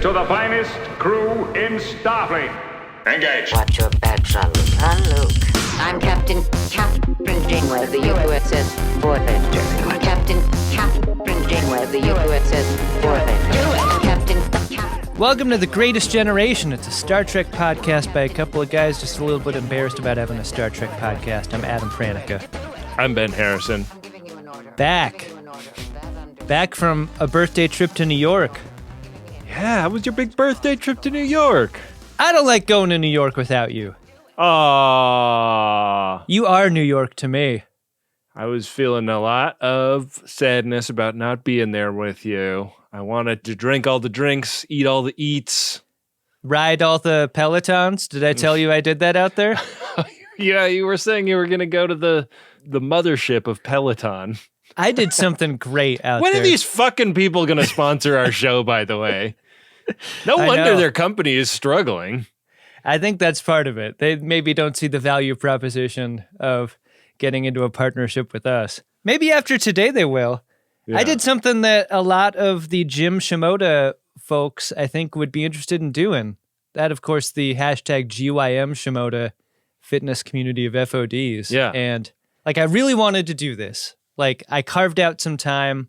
to the finest crew in Starfleet. Engage. Watch your back, Jean-Luc. I'm Captain Janeway of the USS Voyager. Captain Janeway of the USS Voyager. Captain. Welcome to The Greatest Generation. It's a Star Trek podcast by a couple of guys just a little bit embarrassed about having a Star Trek podcast. I'm Adam Pranica. I'm Ben Harrison. Back from a birthday trip to New York. Yeah, how was your big birthday trip to New York? I don't like going to New York without you. Aww. You are New York to me. I was feeling a lot of sadness about not being there with you. I wanted to drink all the drinks, eat all the eats. Ride all the Pelotons. Did I tell you I did that out there? Yeah, you were saying you were going to go to the mothership of Peloton. I did something great out there. When are these fucking people going to sponsor our show, by the way? No wonder their company is struggling. I think that's part of it. They maybe don't see the value proposition of getting into a partnership with us. Maybe after today they will. Yeah. I did something that a lot of the Jim Shimoda folks, I think, would be interested in doing. That, of course, the hashtag GYM Shimoda fitness community of FODs. Yeah. And I really wanted to do this. I carved out some time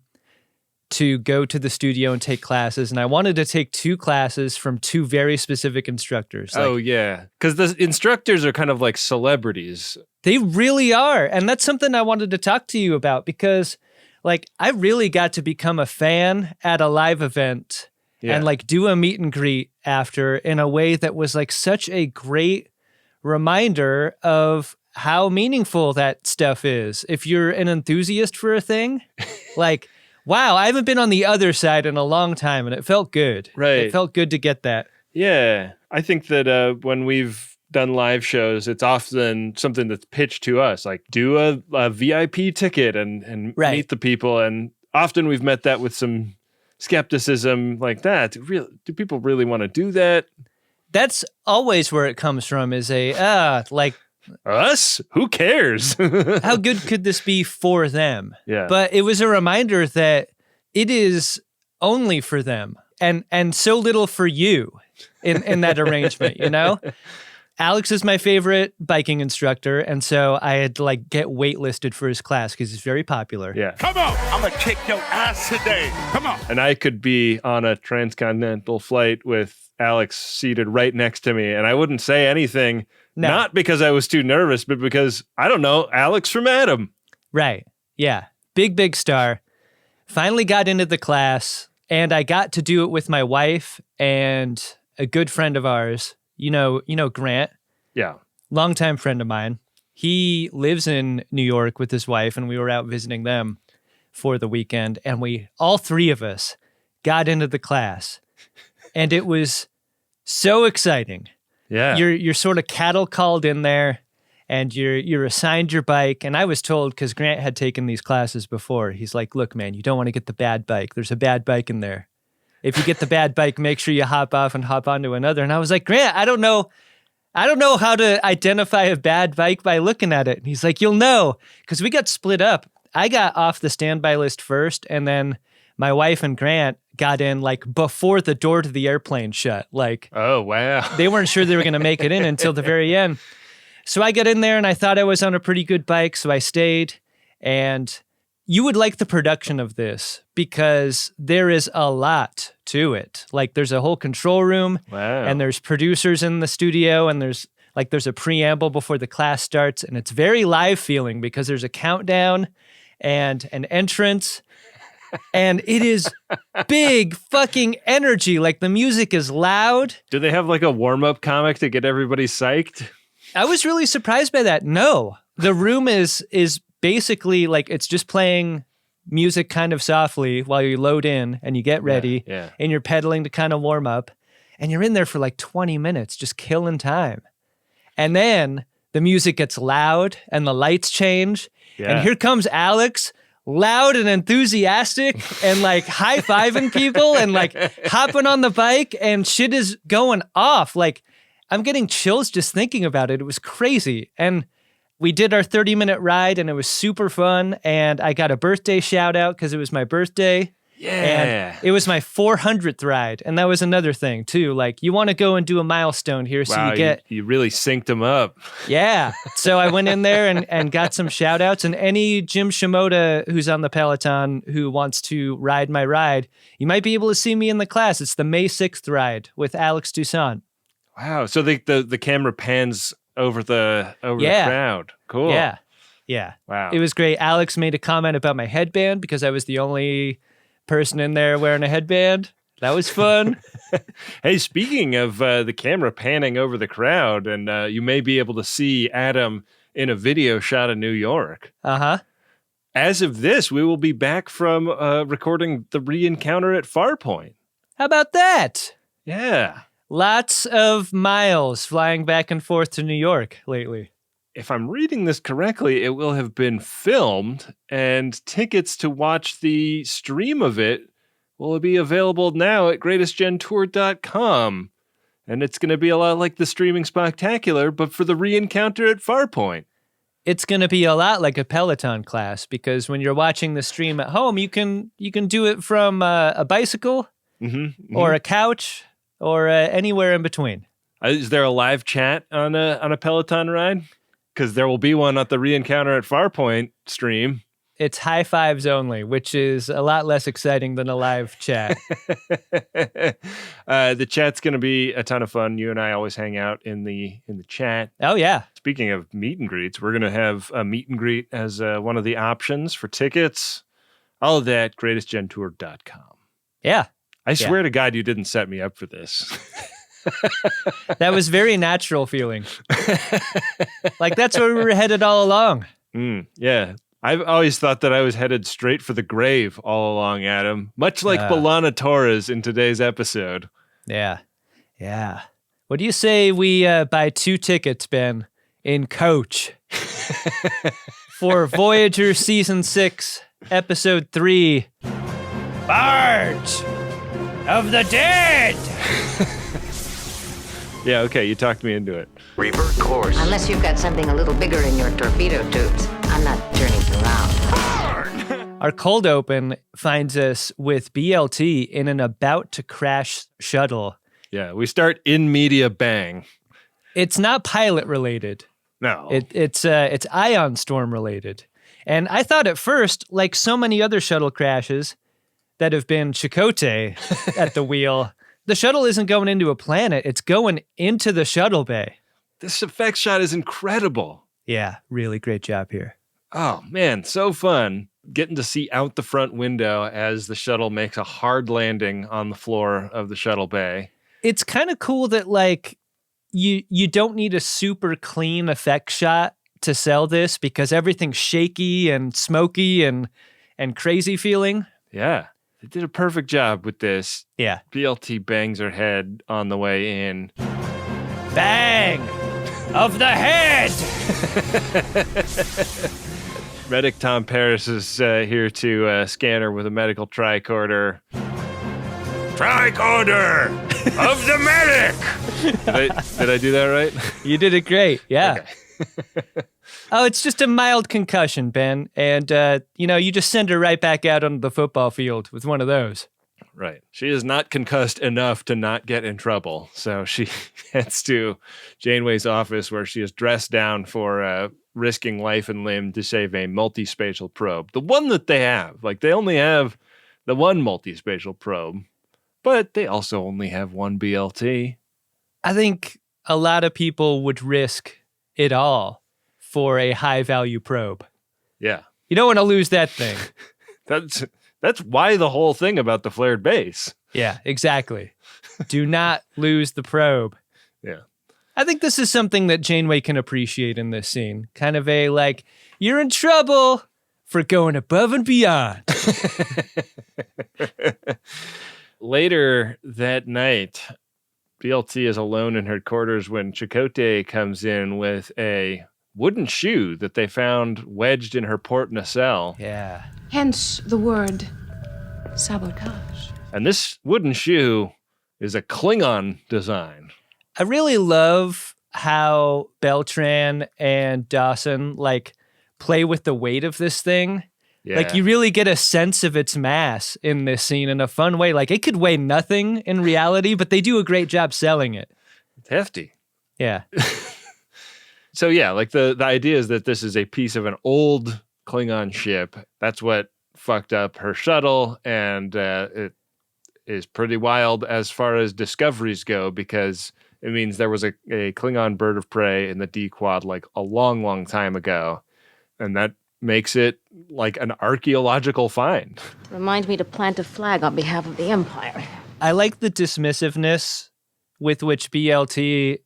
to go to the studio and take classes, and I wanted to take 2 classes from 2 very specific instructors. Oh, yeah. Because the instructors are kind of like celebrities. They really are. And that's something I wanted to talk to you about because, I really got to become a fan at a live event and, do a meet and greet after in a way that was, such a great reminder of how meaningful that stuff is. If you're an enthusiast for a thing, wow, I haven't been on the other side in a long time, and it felt good. Right. It felt good to get that. Yeah. I think that when we've done live shows, it's often something that's pitched to us, do a VIP ticket and meet the people. And often we've met that with some skepticism like that. Do people really want to do that? That's always where it comes from is us? Who cares? How good could this be for them? Yeah. But it was a reminder that it is only for them and so little for you in that arrangement, you know? Alex is my favorite biking instructor, and so I had to get waitlisted for his class because he's very popular. Yeah. Come on, I'm gonna kick your ass today. Come on. And I could be on a transcontinental flight with Alex seated right next to me, and I wouldn't say anything. No. Not because I was too nervous, but because, I don't know, Alex from Adam. Right. Yeah. Big star. Finally got into the class, and I got to do it with my wife and a good friend of ours. You know Grant. Yeah. Longtime friend of mine. He lives in New York with his wife, and we were out visiting them for the weekend, and all 3 of us got into the class, and it was so exciting. Yeah. You're sort of cattle called in there, and you're assigned your bike. And I was told, because Grant had taken these classes before, he's like, look, man, you don't want to get the bad bike. There's a bad bike in there. If you get the bad bike, make sure you hop off and hop onto another. And I was like, Grant, I don't know how to identify a bad bike by looking at it. And he's like, you'll know, because we got split up. I got off the standby list first, and then my wife and Grant got in before the door to the airplane shut. Oh, wow. They weren't sure they were going to make it in until the very end. So I got in there and I thought I was on a pretty good bike. So I stayed, and you would like the production of this because there is a lot to it. There's a whole control room. Wow. And there's producers in the studio, and there's a preamble before the class starts, and it's very live feeling because there's a countdown and an entrance. And it is big fucking energy. The music is loud. Do they have a warm-up comic to get everybody psyched? I was really surprised by that. No. The room is basically it's just playing music kind of softly while you load in and you get ready. Yeah. And you're pedaling to kind of warm up. And you're in there for 20 minutes just killing time. And then the music gets loud and the lights change. Yeah. And here comes Alex, loud and enthusiastic and high-fiving people and hopping on the bike, and shit is going off. I'm getting chills just thinking about it. It was crazy. And we did our 30-minute ride, and it was super fun. And I got a birthday shout out because it was my birthday. Yeah. And it was my 400th ride. And that was another thing, too. Like, you want to go and do a milestone here. So wow, you get. You really synced them up. Yeah. So I went in there and got some shout outs. And any Jim Shimoda who's on the Peloton who wants to ride my ride, you might be able to see me in the class. It's the May 6th ride with Alex Toussaint. Wow. So the camera pans over the crowd. Cool. Yeah. Yeah. Wow. It was great. Alex made a comment about my headband because I was the only person in there wearing a headband. That was fun. Hey, speaking of the camera panning over the crowd, and you may be able to see Adam in a video shot of New York. Uh-huh. As of this, we will be back from recording the re-encounter at Farpoint. How about that? Yeah. Lots of miles flying back and forth to New York lately. If I'm reading this correctly, it will have been filmed, and tickets to watch the stream of it will be available now at greatestgentour.com. And it's going to be a lot like the streaming spectacular, but for the re-encounter at Farpoint. It's going to be a lot like a Peloton class, because when you're watching the stream at home, you can do it from a bicycle or a couch or anywhere in between. Is there a live chat on a Peloton ride? Because there will be one at the re-encounter at Farpoint stream. It's high fives only, which is a lot less exciting than a live chat. The chat's going to be a ton of fun. You and I always hang out in the chat. Oh, yeah. Speaking of meet and greets, we're going to have a meet and greet as one of the options for tickets. All of that, greatestgentour.com. Yeah. I swear to God, you didn't set me up for this. That was very natural feeling. Like, that's where we were headed all along. Yeah. I've always thought that I was headed straight for the grave all along, Adam. Much like B'Elanna Torres in today's episode. Yeah. Yeah. What do you say we buy 2 tickets, Ben, in coach for Voyager Season 6, Episode 3, Barge of the Dead? Yeah, okay, you talked me into it. Revert course. Unless you've got something a little bigger in your torpedo tubes, I'm not turning around. Our cold open finds us with BLT in an about-to-crash shuttle. Yeah, we start in media bang. It's not pilot related. No. It's ion storm related. And I thought at first, like so many other shuttle crashes that have been Chakotay at the wheel, the shuttle isn't going into a planet. It's going into the shuttle bay. This effect shot is incredible. Yeah, really great job here. Oh, man, so fun. Getting to see out the front window as the shuttle makes a hard landing on the floor of the shuttle bay. It's kind of cool that, like, you don't need a super clean effect shot to sell this because everything's shaky and smoky and crazy feeling. Yeah, they did a perfect job with this. Yeah. BLT bangs her head on the way in. Bang of the head! Medic Tom Paris is here to scan her with a medical tricorder. Tricorder of the medic! Did I do that right? You did it great, yeah. Okay. Oh, it's just a mild concussion, Ben. And, you just send her right back out onto the football field with one of those. Right. She is not concussed enough to not get in trouble. So she heads to Janeway's office where she is dressed down for risking life and limb to save a multispatial probe. The one that they have. Like, they only have the one multispatial probe, but they also only have one BLT. I think a lot of people would risk it all for a high-value probe. Yeah. You don't want to lose that thing. That's why the whole thing about the flared base. Yeah, exactly. Do not lose the probe. Yeah. I think this is something that Janeway can appreciate in this scene. Kind of a, like, you're in trouble for going above and beyond. Later that night, BLT is alone in her quarters when Chakotay comes in with a wooden shoe that they found wedged in her port nacelle. Yeah. Hence the word sabotage. And this wooden shoe is a Klingon design. I really love how Beltran and Dawson, like, play with the weight of this thing. Yeah. Like, you really get a sense of its mass in this scene in a fun way. Like, it could weigh nothing in reality, but they do a great job selling it. It's hefty. Yeah. So yeah, like the idea is that this is a piece of an old Klingon ship. That's what fucked up her shuttle, and it is pretty wild as far as discoveries go, because it means there was a Klingon bird of prey in the D-Quad like a long, long time ago, and that makes it like an archaeological find. Reminds me to plant a flag on behalf of the Empire. I like the dismissiveness with which BLT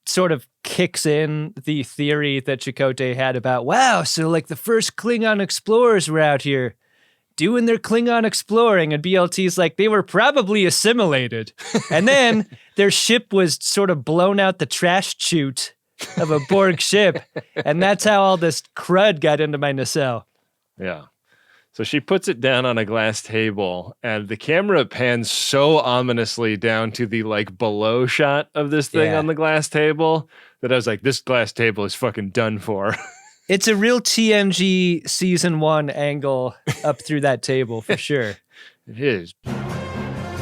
sort of kicks in the theory that Chakotay had about, wow, so like the first Klingon explorers were out here doing their Klingon exploring, and BLT's like, they were probably assimilated. And then their ship was sort of blown out the trash chute of a Borg ship, and that's how all this crud got into my nacelle. Yeah. So she puts it down on a glass table, and the camera pans so ominously down to the like below shot of this thing on the glass table that I was like, this glass table is fucking done for. It's a real TNG season 1 angle up through that table for sure. It is.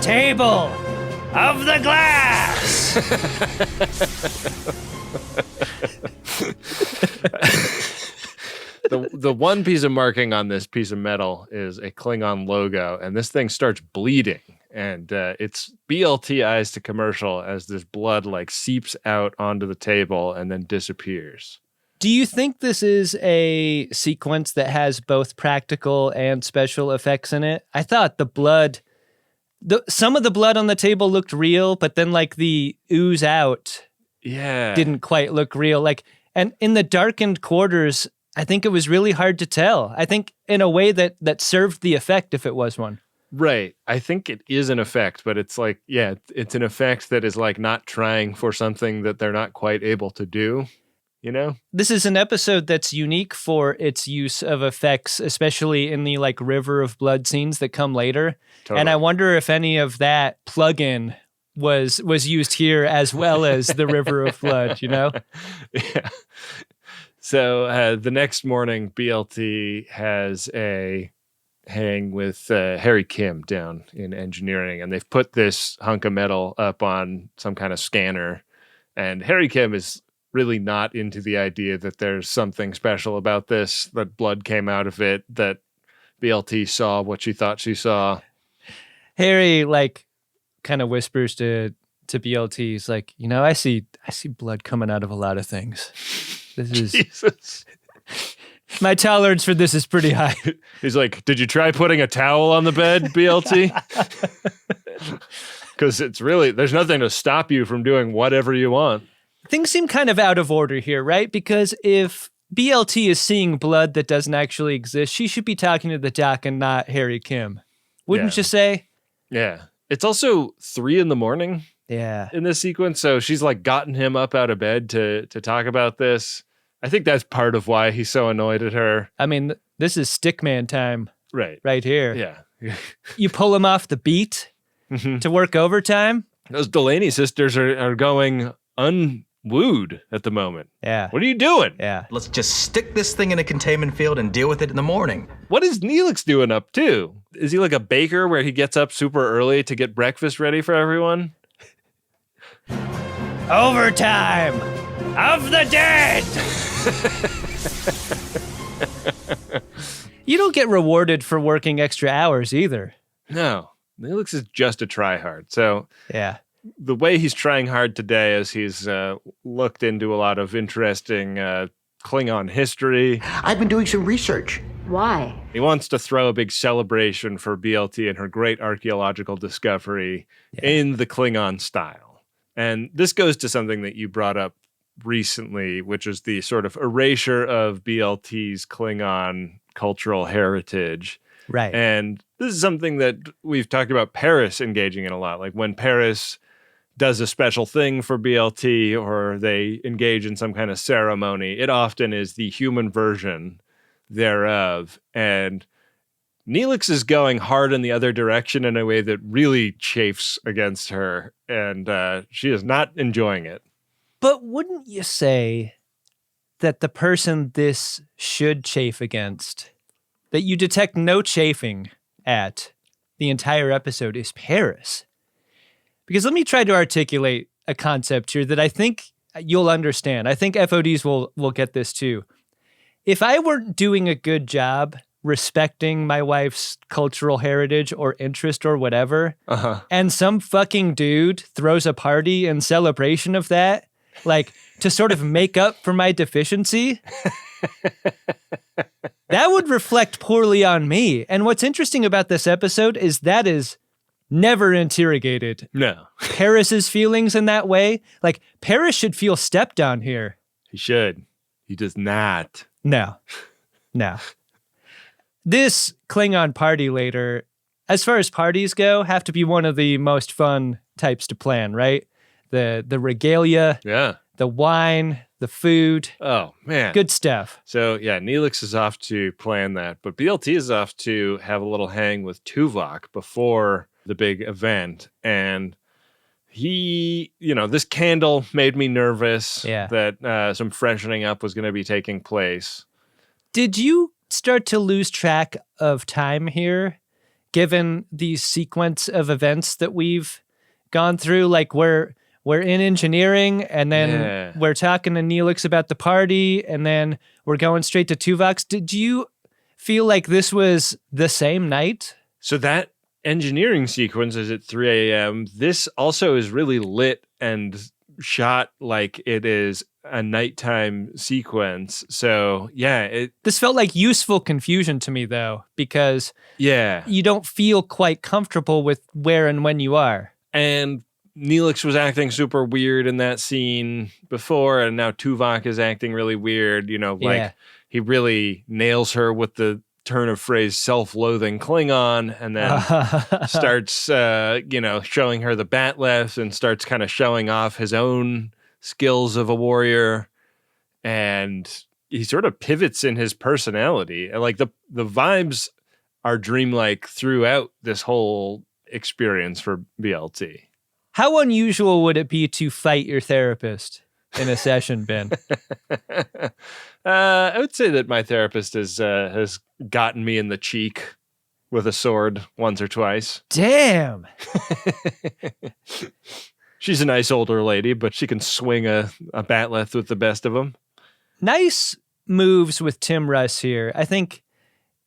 Table of the glass. The one piece of marking on this piece of metal is a Klingon logo, and this thing starts bleeding, and it's BLT eyes to commercial as this blood like seeps out onto the table and then disappears. Do you think this is a sequence that has both practical and special effects in it? I thought the blood, some of the blood on the table looked real, but then like the ooze out didn't quite look real. Like, and in the darkened quarters, I think it was really hard to tell. I think in a way that served the effect if it was one. Right. I think it is an effect, but it's like, yeah, it's an effect that is like not trying for something that they're not quite able to do. You know? This is an episode that's unique for its use of effects, especially in the like river of blood scenes that come later. Totally. And I wonder if any of that plug-in was used here as well as the river of blood, you know? Yeah. So the next morning, BLT has a hang with Harry Kim down in engineering, and they've put this hunk of metal up on some kind of scanner. And Harry Kim is really not into the idea that there's something special about this, that blood came out of it, that BLT saw what she thought she saw. Harry like kind of whispers to BLT, he's like, you know, I see blood coming out of a lot of things. This is Jesus. My tolerance for this is pretty high. He's like, did you try putting a towel on the bed, BLT? Because it's really, there's nothing to stop you from doing whatever you want. Things seem kind of out of order here, right? Because if BLT is seeing blood that doesn't actually exist, she should be talking to the doc and not Harry Kim. Wouldn't you say? Yeah. It's also 3 a.m. Yeah. in this sequence, so she's like gotten him up out of bed to talk about this. I think that's part of why he's so annoyed at her. I mean, this is stickman time. Right here. Yeah. You pull him off the beat to work overtime. Those Delaney sisters are going unwooed at the moment. Yeah. What are you doing? Yeah. Let's just stick this thing in a containment field and deal with it in the morning. What is Neelix doing up too? Is he like a baker where he gets up super early to get breakfast ready for everyone? Overtime of the dead. You don't get rewarded for working extra hours either. No. Neelix is just a tryhard. So yeah, the way he's trying hard today is he's looked into a lot of interesting Klingon history. I've been doing some research. Why? He wants to throw a big celebration for BLT and her great archaeological discovery in the Klingon style. And this goes to something that you brought up recently, which is the sort of erasure of BLT's Klingon cultural heritage. Right. And this is something that we've talked about Paris engaging in a lot. Like when Paris does a special thing for BLT or they engage in some kind of ceremony, it often is the human version thereof. And Neelix is going hard in the other direction in a way that really chafes against her, and she is not enjoying it. But wouldn't you say that the person this should chafe against, that you detect no chafing at the entire episode is Paris. Because let me try to articulate a concept here that I think you'll understand. I think FODs will get this too. If I weren't doing a good job respecting my wife's cultural heritage or interest or whatever, and some fucking dude throws a party in celebration of that, like to sort of make up for my deficiency, that would reflect poorly on me. And what's interesting about this episode is that is never interrogated. No. Paris's feelings in that way. Like, Paris should feel stepped on here. He should. He does not. No. This Klingon party later, as far as parties go, have to be one of the most fun types to plan, right? The regalia, the wine, the food. Oh, man. Good stuff. So, yeah, Neelix is off to plan that, but BLT is off to have a little hang with Tuvok before the big event. And he, this candle made me nervous that some freshening up was going to be taking place. Did you start to lose track of time here, given the sequence of events that we've gone through? Like, we're in engineering, and then we're talking to Neelix about the party, and then we're going straight to Tuvok's. Did you feel like this was the same night? So that engineering sequence is at 3 a.m. This also is really lit and shot like it is a nighttime sequence. So, this felt like useful confusion to me, though, because you don't feel quite comfortable with where and when you are. And Neelix was acting super weird in that scene before, and now Tuvok is acting really weird. He really nails her with the turn of phrase self-loathing Klingon, and then starts, showing her the batleth and starts kind of showing off his own skills of a warrior. And he sort of pivots in his personality. And like the vibes are dreamlike throughout this whole experience for BLT. How unusual would it be to fight your therapist in a session, Ben? I would say that my therapist has gotten me in the cheek with a sword once or twice. Damn. She's a nice older lady, but she can swing a batleth with the best of them. Nice moves with Tim Russ here. I think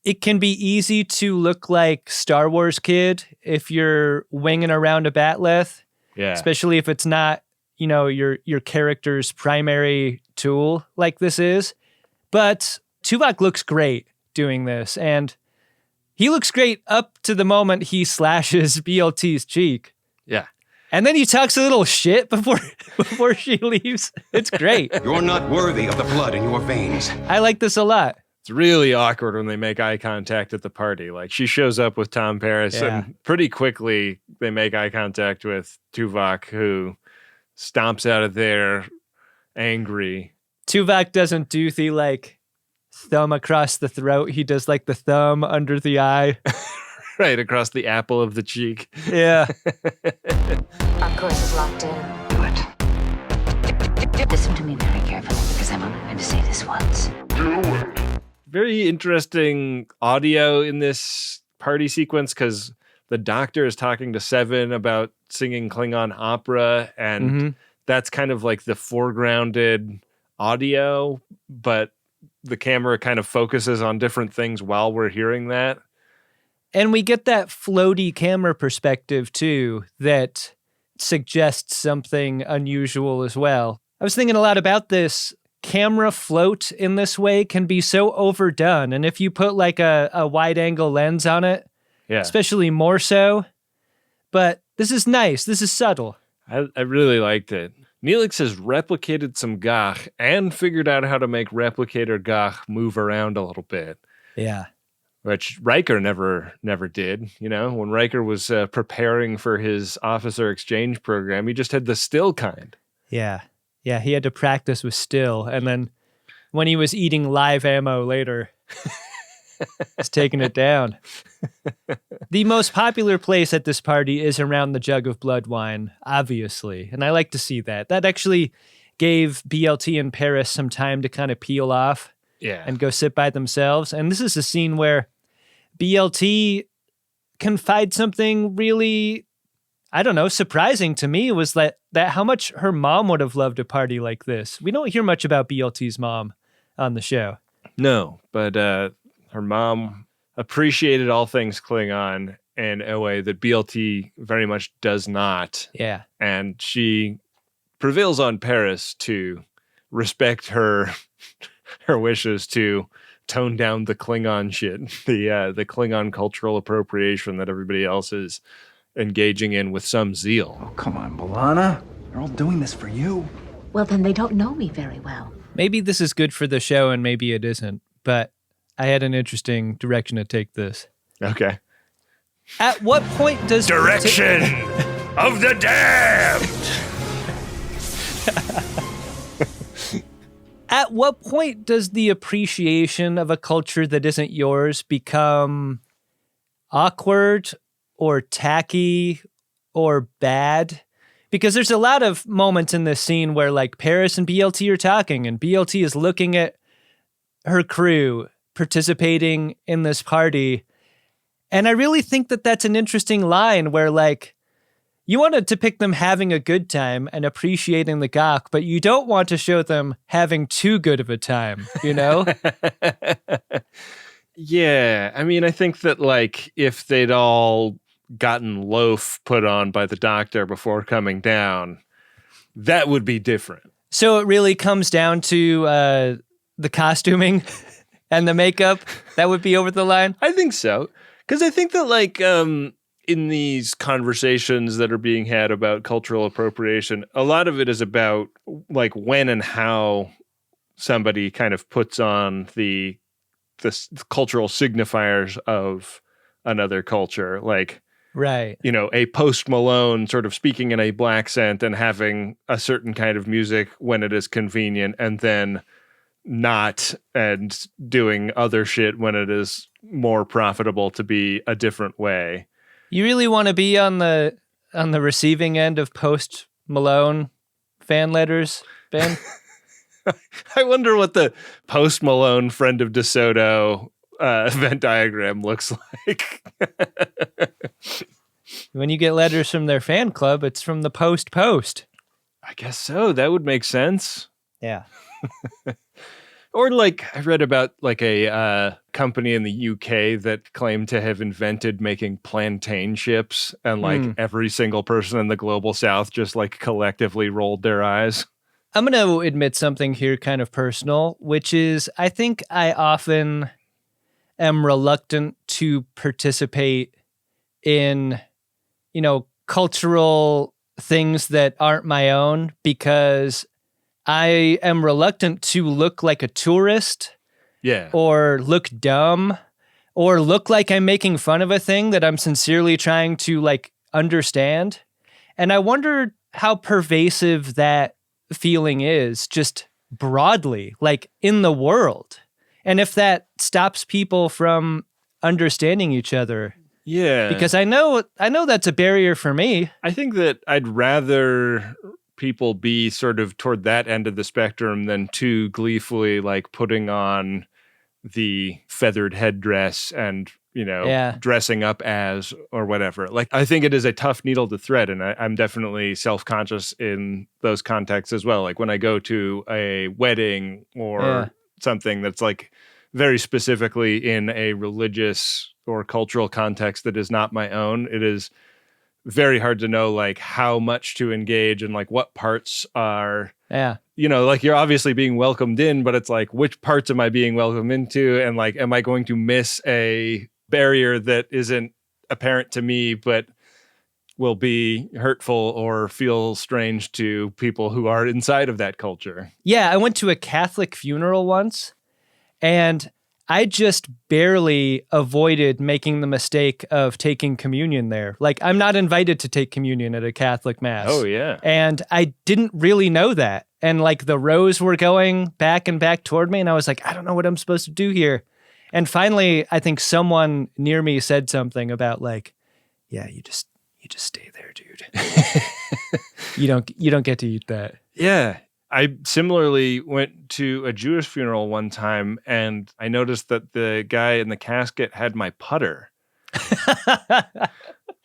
it can be easy to look like Star Wars kid if you're winging around a batleth. Yeah. Especially if it's not, your character's primary tool like this is. But Tuvok looks great doing this, and he looks great up to the moment he slashes BLT's cheek. Yeah. And then he talks a little shit before she leaves. It's great. You're not worthy of the blood in your veins. I like this a lot. It's really awkward when they make eye contact at the party. Like, she shows up with Tom Paris, and pretty quickly they make eye contact with Tuvok, who stomps out of there angry. Tuvok doesn't do the, thumb across the throat. He does, the thumb under the eye. Right, across the apple of the cheek. Yeah. Our course is locked in. Do it. Listen to me very carefully, because I'm only going to say this once. Do it. Very interesting audio in this party sequence, because the Doctor is talking to Seven about singing Klingon opera, and that's kind of like the foregrounded audio, but the camera kind of focuses on different things while we're hearing that. And we get that floaty camera perspective, too, that suggests something unusual as well. I was thinking a lot about this. Camera float in this way can be so overdone. And if you put a wide angle lens on it, especially more so. But this is nice. This is subtle. I really liked it. Neelix has replicated some Gach and figured out how to make replicator Gach move around a little bit. Yeah. Which Riker never did. When Riker was preparing for his officer exchange program, he just had the still kind. Yeah. Yeah, he had to practice with still. And then when he was eating live ammo later, he's taking it down. The most popular place at this party is around the jug of blood wine, obviously. And I like to see that. That actually gave BLT and Paris some time to kind of peel off and go sit by themselves. And this is a scene where BLT confide something really, I don't know, surprising to me was that how much her mom would have loved a party like this. We don't hear much about BLT's mom on the show. No, but her mom appreciated all things Klingon in a way that BLT very much does not. Yeah. And she prevails on Paris to respect her wishes to tone down the Klingon shit, the Klingon cultural appropriation that everybody else is engaging in with some zeal. Oh, come on, B'Elanna. They're all doing this for you. Well, then they don't know me very well. Maybe this is good for the show and maybe it isn't, but I had an interesting direction to take this. Okay. At what point does... Direction of the damned! At what point does the appreciation of a culture that isn't yours become awkward or tacky or bad? Because there's a lot of moments in this scene where like Paris and BLT are talking and BLT is looking at her crew participating in this party. And I really think that that's an interesting line where like, you want to depict them having a good time and appreciating the gawk, but you don't want to show them having too good of a time, you know? Yeah. I mean, I think that like if they'd all gotten loaf put on by the doctor before coming down, that would be different. So it really comes down to the costuming and the makeup that would be over the line? I think so. Because I think that like in these conversations that are being had about cultural appropriation, a lot of it is about like when and how somebody kind of puts on the cultural signifiers of another culture. Like, right, you know, a Post Malone sort of speaking in a black accent and having a certain kind of music when it is convenient, and then not, and doing other shit when it is more profitable to be a different way. You really want to be on the receiving end of Post Malone fan letters, Ben? I wonder what the Post Malone friend of DeSoto Venn diagram looks like. When you get letters from their fan club, it's from the Post. I guess so. That would make sense. Yeah. Or like I read about like a company in the UK that claimed to have invented making plantain chips, and like every single person in the global south just like collectively rolled their eyes. I'm going to admit something here kind of personal, which is I think I often am reluctant to participate in, you know, cultural things that aren't my own because I am reluctant to look like a tourist, or look dumb, or look like I'm making fun of a thing that I'm sincerely trying to like understand. And I wonder how pervasive that feeling is just broadly, like in the world. And if that stops people from understanding each other. Yeah. Because I know that's a barrier for me. I think that I'd rather people be sort of toward that end of the spectrum than too gleefully like putting on the feathered headdress and, you know, dressing up as or whatever. Like, I think it is a tough needle to thread, and I'm definitely self-conscious in those contexts as well. Like when I go to a wedding or something that's like very specifically in a religious or cultural context that is not my own, it is very hard to know like how much to engage and like what parts are, you know, like you're obviously being welcomed in, but it's like, which parts am I being welcomed into? And like, am I going to miss a barrier that isn't apparent to me, but will be hurtful or feel strange to people who are inside of that culture? Yeah. I went to a Catholic funeral once and I just barely avoided making the mistake of taking communion there. Like, I'm not invited to take communion at a Catholic mass. Oh, yeah. And I didn't really know that. And like the rows were going back and back toward me. And I was like, I don't know what I'm supposed to do here. And finally, I think someone near me said something about like, yeah, you just stay there, dude. You don't get to eat that. Yeah. I similarly went to a Jewish funeral one time, and I noticed that the guy in the casket had my putter.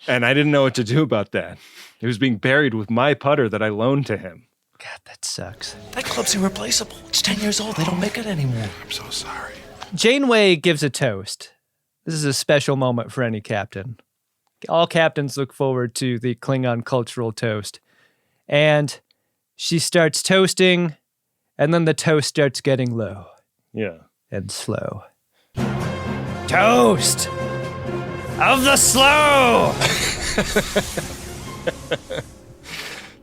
And I didn't know what to do about that. He was being buried with my putter that I loaned to him. God, that sucks. That club's irreplaceable. It's 10 years old. They don't make it anymore. I'm so sorry. Janeway gives a toast. This is a special moment for any captain. All captains look forward to the Klingon cultural toast. And she starts toasting, and then the toast starts getting low. Yeah. And slow. Toast of the slow!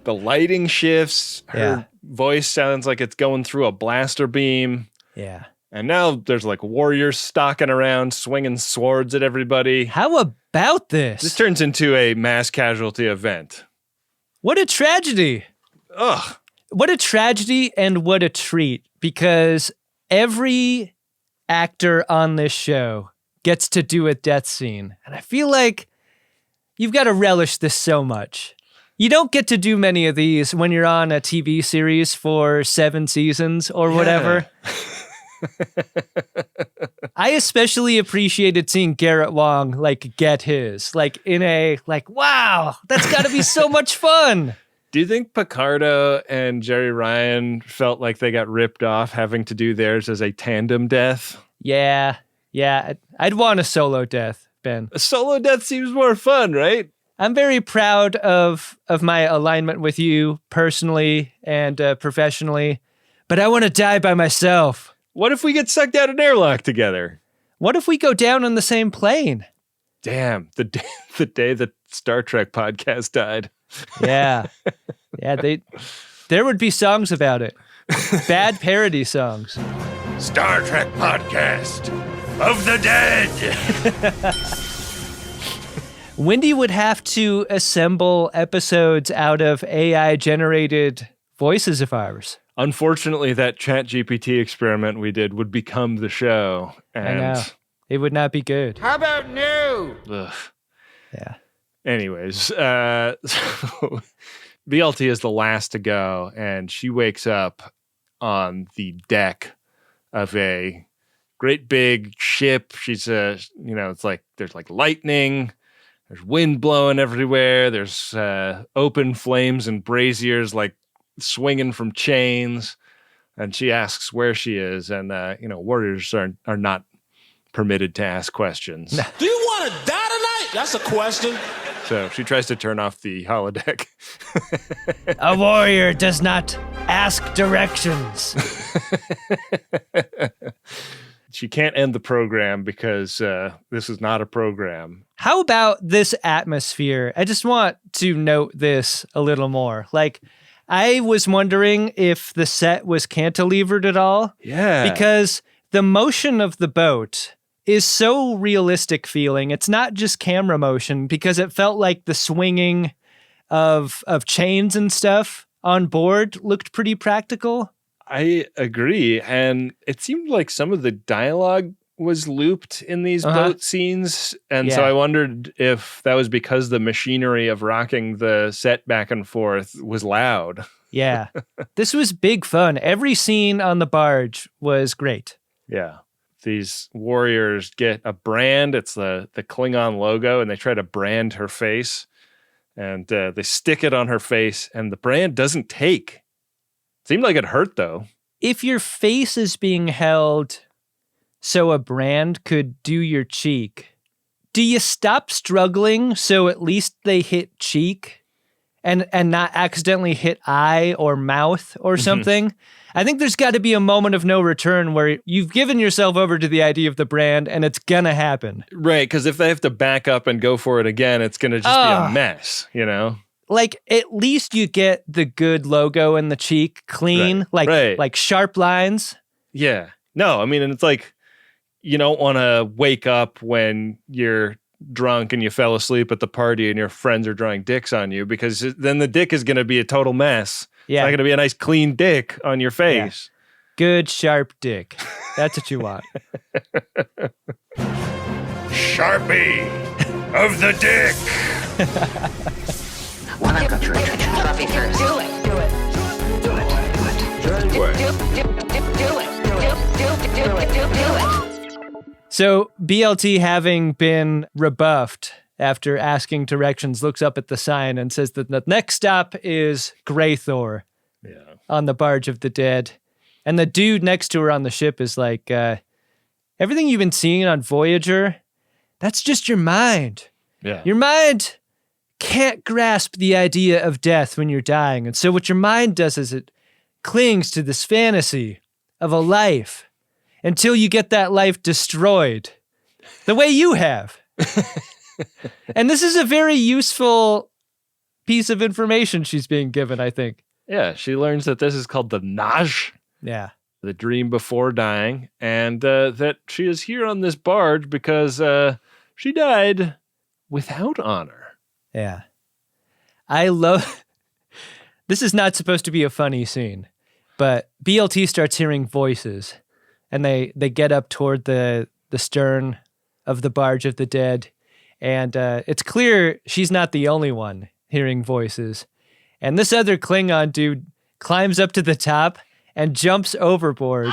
The lighting shifts. Her voice sounds like it's going through a blaster beam. Yeah. And now there's like warriors stalking around, swinging swords at everybody. How about this? This turns into a mass casualty event. What a tragedy. Ugh. What a tragedy and what a treat, because every actor on this show gets to do a death scene. And I feel like you've got to relish this so much. You don't get to do many of these when you're on a TV series for 7 seasons or whatever. I especially appreciated seeing Garrett Wang like get his, like in a like, wow, that's got to be so much fun. Do you think Picardo and Jerry Ryan felt like they got ripped off having to do theirs as a tandem death? Yeah. I'd want a solo death, Ben. A solo death seems more fun, right? I'm very proud of my alignment with you personally and professionally, but I want to die by myself. What if we get sucked out an airlock together? What if we go down on the same plane? Damn, the day that Star Trek podcast died. Yeah. There would be songs about it. Bad parody songs. Star Trek podcast of the dead. Wendy would have to assemble episodes out of AI-generated voices of ours. Unfortunately, that ChatGPT experiment we did would become the show. And I know. It would not be good. How about new? Ugh. Yeah. Anyways, so BLT is the last to go, and she wakes up on the deck of a great big ship. She's it's like there's like lightning. There's wind blowing everywhere. There's open flames and braziers like swinging from chains. And she asks where she is. And, warriors are not permitted to ask questions. Do you want to die tonight? That's a question. So she tries to turn off the holodeck. A warrior does not ask directions. She can't end the program because this is not a program. How about this atmosphere? I just want to note this a little more. Like, I was wondering if the set was cantilevered at all. Yeah. Because the motion of the boat is so realistic feeling. It's not just camera motion, because it felt like the swinging of chains and stuff on board looked pretty practical. I agree. And it seemed like some of the dialogue was looped in these boat scenes. And so I wondered if that was because the machinery of rocking the set back and forth was loud. Yeah. This was big fun. Every scene on the barge was great. Yeah. These warriors get a brand. It's the Klingon logo, and they try to brand her face. And they stick it on her face, and the brand doesn't take. Seemed like it hurt, though. If your face is being held so a brand could do your cheek, do you stop struggling so at least they hit cheek and not accidentally hit eye or mouth or something? I think there's got to be a moment of no return where you've given yourself over to the idea of the brand and it's going to happen. Right, because if they have to back up and go for it again, it's going to just be a mess, you know? Like, at least you get the good logo in the cheek, clean, like sharp lines. Yeah. No, I mean, and it's like, you don't want to wake up when you're drunk and you fell asleep at the party and your friends are drawing dicks on you, because then the dick is going to be a total mess. Yeah. It's not going to be a nice clean dick on your face. Yeah. Good, sharp dick. That's what you want. Sharpie of the dick. Well, I've got your attention. Trophy first. Do it. way. So BLT, having been rebuffed after asking directions, looks up at the sign and says that the next stop is Gre'thor on the barge of the dead. And the dude next to her on the ship is like, everything you've been seeing on Voyager, that's just your mind. Yeah. Your mind can't grasp the idea of death when you're dying. And so what your mind does is it clings to this fantasy of a life until you get that life destroyed the way you have. And this is a very useful piece of information she's being given, I think. Yeah, she learns that this is called the Naj. Yeah. The dream before dying, and that she is here on this barge because she died without honor. Yeah. I love... This is not supposed to be a funny scene, but BLT starts hearing voices, and they get up toward the stern of the barge of the dead, and it's clear she's not the only one hearing voices. And this other Klingon dude climbs up to the top and jumps overboard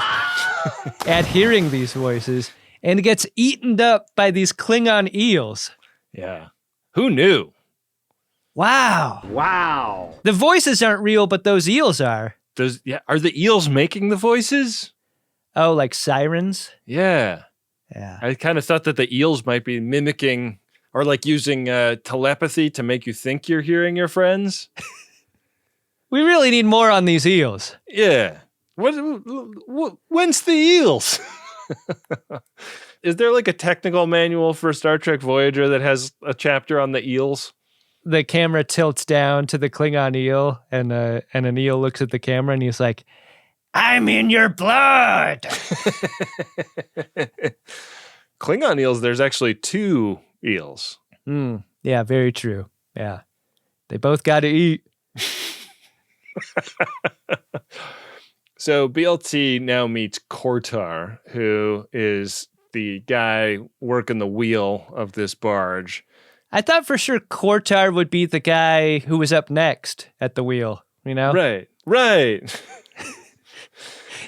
at hearing these voices and gets eaten up by these Klingon eels. Yeah. Who knew? Wow. Wow. The voices aren't real, but those eels are. Are the eels making the voices? Oh, like sirens? Yeah. Yeah. I kind of thought that the eels might be mimicking or like using telepathy to make you think you're hearing your friends. We really need more on these eels. Yeah. When's the eels? Is there like a technical manual for Star Trek Voyager that has a chapter on the eels? The camera tilts down to the Klingon eel, and an eel looks at the camera, and he's like, "I'm in your blood." Klingon eels, there's actually 2 eels. Yeah, very true. Yeah. They both got to eat. So BLT now meets Kortar, who is the guy working the wheel of this barge. I thought for sure Kortar would be the guy who was up next at the wheel, you know? Right.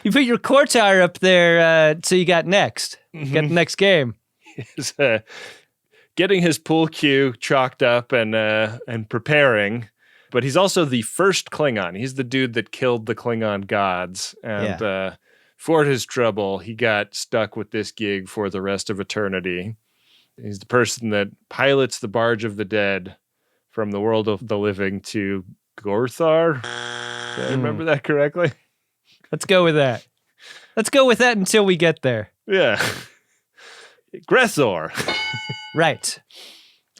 You put your Kortar up there, so you got next. You got the next game. He's getting his pool cue chalked up and preparing. But he's also the first Klingon. He's the dude that killed the Klingon gods. And for his trouble, he got stuck with this gig for the rest of eternity. He's the person that pilots the barge of the dead from the world of the living to Gre'thor. Did I remember that correctly? Let's go with that. Let's go with that until we get there. Yeah. Gre'thor. Right.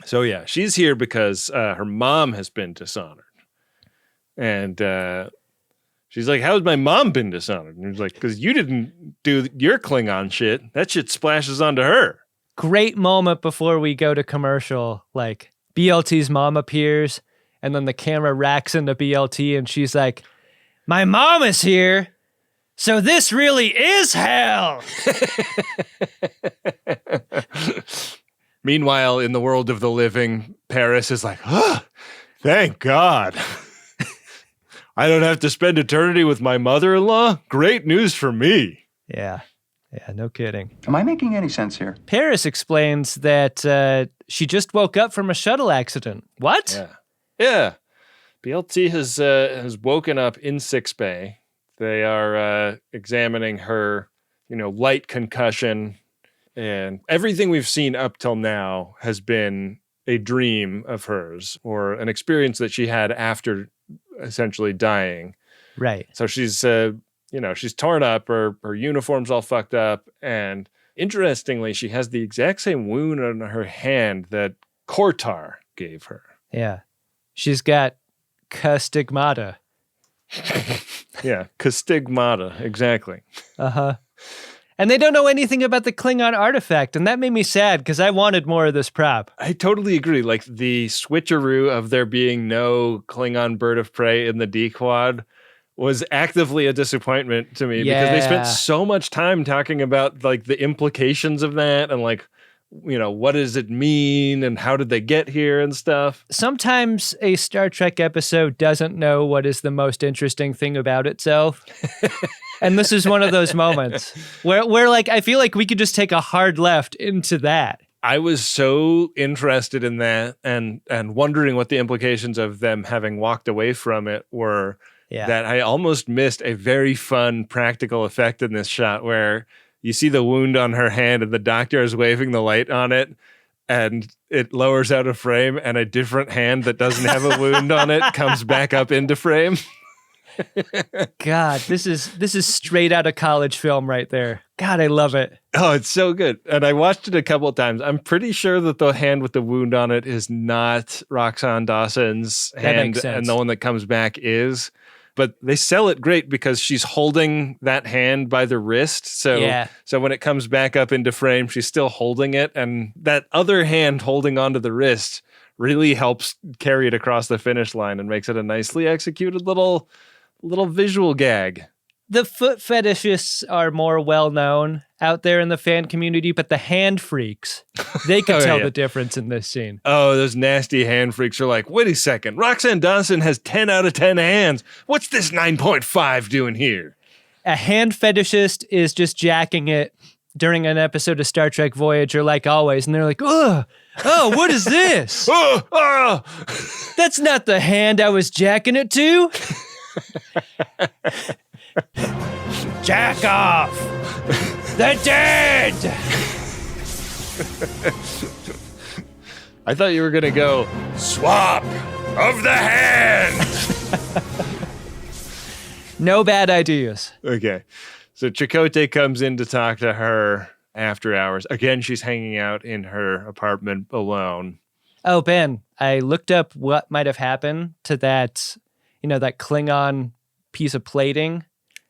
So yeah, she's here because her mom has been dishonored. And she's like, how's my mom been dishonored? And he's like, because you didn't do your Klingon shit. That shit splashes onto her. Great moment before we go to commercial. Like, BLT's mom appears, and then the camera racks into BLT, and she's like, my mom is here, so this really is hell. Meanwhile, in the world of the living, Paris is like, thank God. I don't have to spend eternity with my mother-in-law. Great news for me. Yeah. Yeah, no kidding. Am I making any sense here? Paris explains that she just woke up from a shuttle accident. What? Yeah. BLT has woken up in sickbay. They are examining her, light concussion. And everything we've seen up till now has been a dream of hers or an experience that she had after essentially dying. Right. So she's, she's torn up, her uniform's all fucked up. And interestingly, she has the exact same wound on her hand that Kortar gave her. Yeah. She's got stigmata. Yeah, stigmata, exactly. Uh-huh. And they don't know anything about the Klingon artifact, and that made me sad because I wanted more of this prop. I totally agree. Like the switcheroo of there being no Klingon bird of prey in the D-Quad was actively a disappointment to me because they spent so much time talking about like the implications of that and like what does it mean and how did they get here and stuff. Sometimes a Star Trek episode doesn't know what is the most interesting thing about itself. And this is one of those moments where like, I feel like we could just take a hard left into that. I was so interested in that and wondering what the implications of them having walked away from it were, that I almost missed a very fun practical effect in this shot where you see the wound on her hand and the doctor is waving the light on it and it lowers out of frame and a different hand that doesn't have a wound on it comes back up into frame. God, this is straight out of college film right there. God, I love it. Oh, it's so good. And I watched it a couple of times. I'm pretty sure that the hand with the wound on it is not Roxanne Dawson's hand, and the one that comes back is. But they sell it great because she's holding that hand by the wrist. So when it comes back up into frame, she's still holding it. And that other hand holding onto the wrist really helps carry it across the finish line and makes it a nicely executed little visual gag. The foot fetishists are more well-known out there in the fan community, but the hand freaks, they can tell the difference in this scene. Oh, those nasty hand freaks are like, wait a second, Roxanne Dawson has 10 out of 10 hands. What's this 9.5 doing here? A hand fetishist is just jacking it during an episode of Star Trek Voyager, like always, and they're like, oh, what is this? That's not the hand I was jacking it to. Jack off! The dead! I thought you were going to go, swap of the hand! No bad ideas. Okay. So Chakotay comes in to talk to her after hours. Again, she's hanging out in her apartment alone. Oh, Ben, I looked up what might have happened to that, that Klingon piece of plating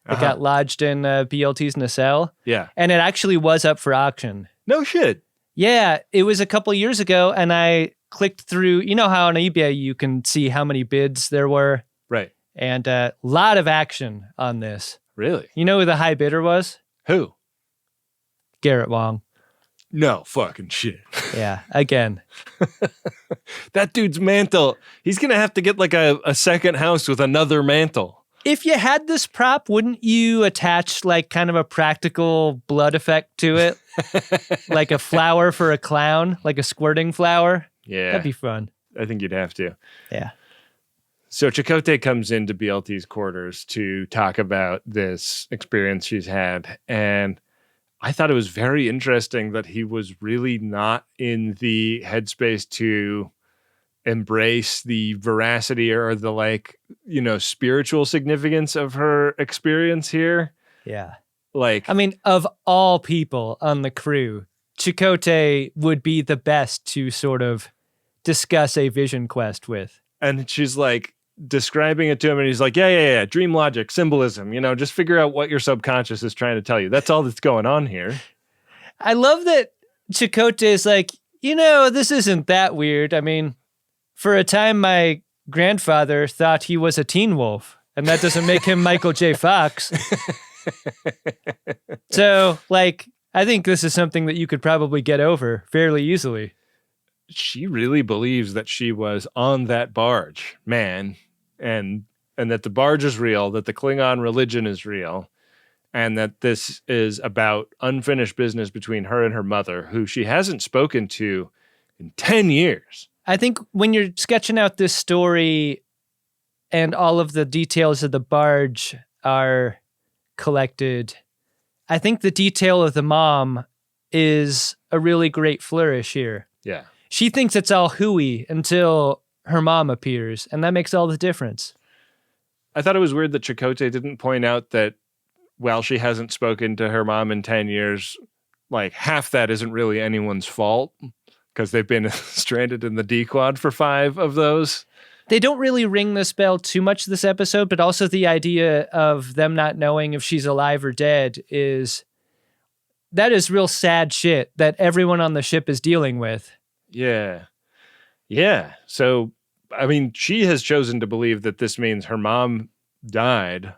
that got lodged in BLT's nacelle. Yeah. And it actually was up for auction. No shit. Yeah, it was a couple years ago, and I clicked through, how on eBay you can see how many bids there were. Right. And a lot of action on this. Really? You know who the high bidder was? Who? Garrett Wong. No fucking shit. Yeah, again. That dude's mantle. He's going to have to get like a second house with another mantle. If you had this prop, wouldn't you attach like kind of a practical blood effect to it? Like a flower for a clown, like a squirting flower? Yeah. That'd be fun. I think you'd have to. Yeah. So Chakotay comes into BLT's quarters to talk about this experience she's had. And I thought it was very interesting that he was really not in the headspace to embrace the veracity or the spiritual significance of her experience here. Yeah. Like, I mean, of all people on the crew, Chakotay would be the best to sort of discuss a vision quest with. And she's like describing it to him and he's like, yeah, dream logic, symbolism, just figure out what your subconscious is trying to tell you. That's all that's going on here. I love that Chakotay is like, this isn't that weird. I mean, for a time, my grandfather thought he was a teen wolf, and that doesn't make him Michael J. Fox. So, I think this is something that you could probably get over fairly easily. She really believes that she was on that barge, man, and that the barge is real, that the Klingon religion is real, and that this is about unfinished business between her and her mother, who she hasn't spoken to in 10 years. I think when you're sketching out this story and all of the details of the barge are collected, I think the detail of the mom is a really great flourish here. Yeah. She thinks it's all hooey until her mom appears, and that makes all the difference. I thought it was weird that Chakotay didn't point out that while she hasn't spoken to her mom in 10 years, half that isn't really anyone's fault. Because they've been stranded in the D-Quad for 5 of those. They don't really ring this bell too much this episode, but also the idea of them not knowing if she's alive or dead is real sad shit that everyone on the ship is dealing with. Yeah. Yeah. So, I mean, she has chosen to believe that this means her mom died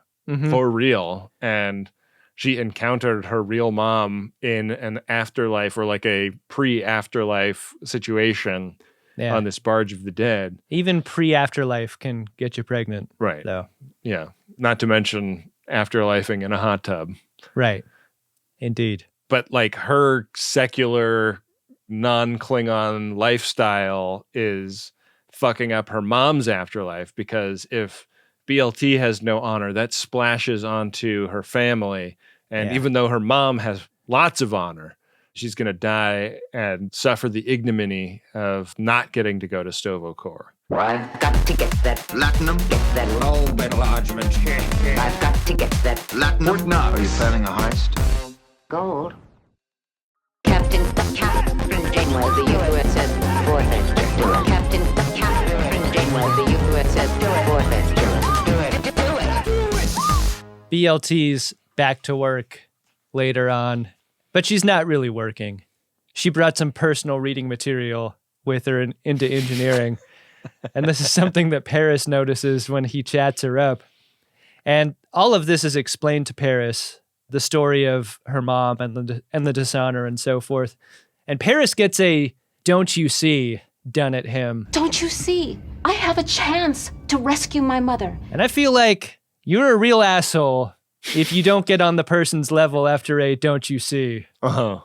for real. And she encountered her real mom in an afterlife or like a pre-afterlife situation on this barge of the dead. Even pre-afterlife can get you pregnant. Right. So. Yeah. Not to mention afterlifing in a hot tub. Right. Indeed. But like her secular non-Klingon lifestyle is fucking up her mom's afterlife, because if BLT has no honor, that splashes onto her family. And even though her mom has lots of honor, she's going to die and suffer the ignominy of not getting to go to Stovokor. I've got to get that Platinum? Get that Low enlargement. I've got to get that Platinum? What now? Are you planning a heist? gold. Captain Janeway of the USS Voyager. Captain Janeway of the USS Voyager. Do it. Do it. BLT's back to work later on, but she's not really working. She brought some personal reading material with her into engineering. And this is something that Paris notices when he chats her up. And all of this is explained to Paris, the story of her mom and the dishonor and so forth. And Paris gets a "don't you see" done at him. Don't you see? I have a chance to rescue my mother. And I feel like you're a real asshole if you don't get on the person's level after a "don't you see." Uh-huh.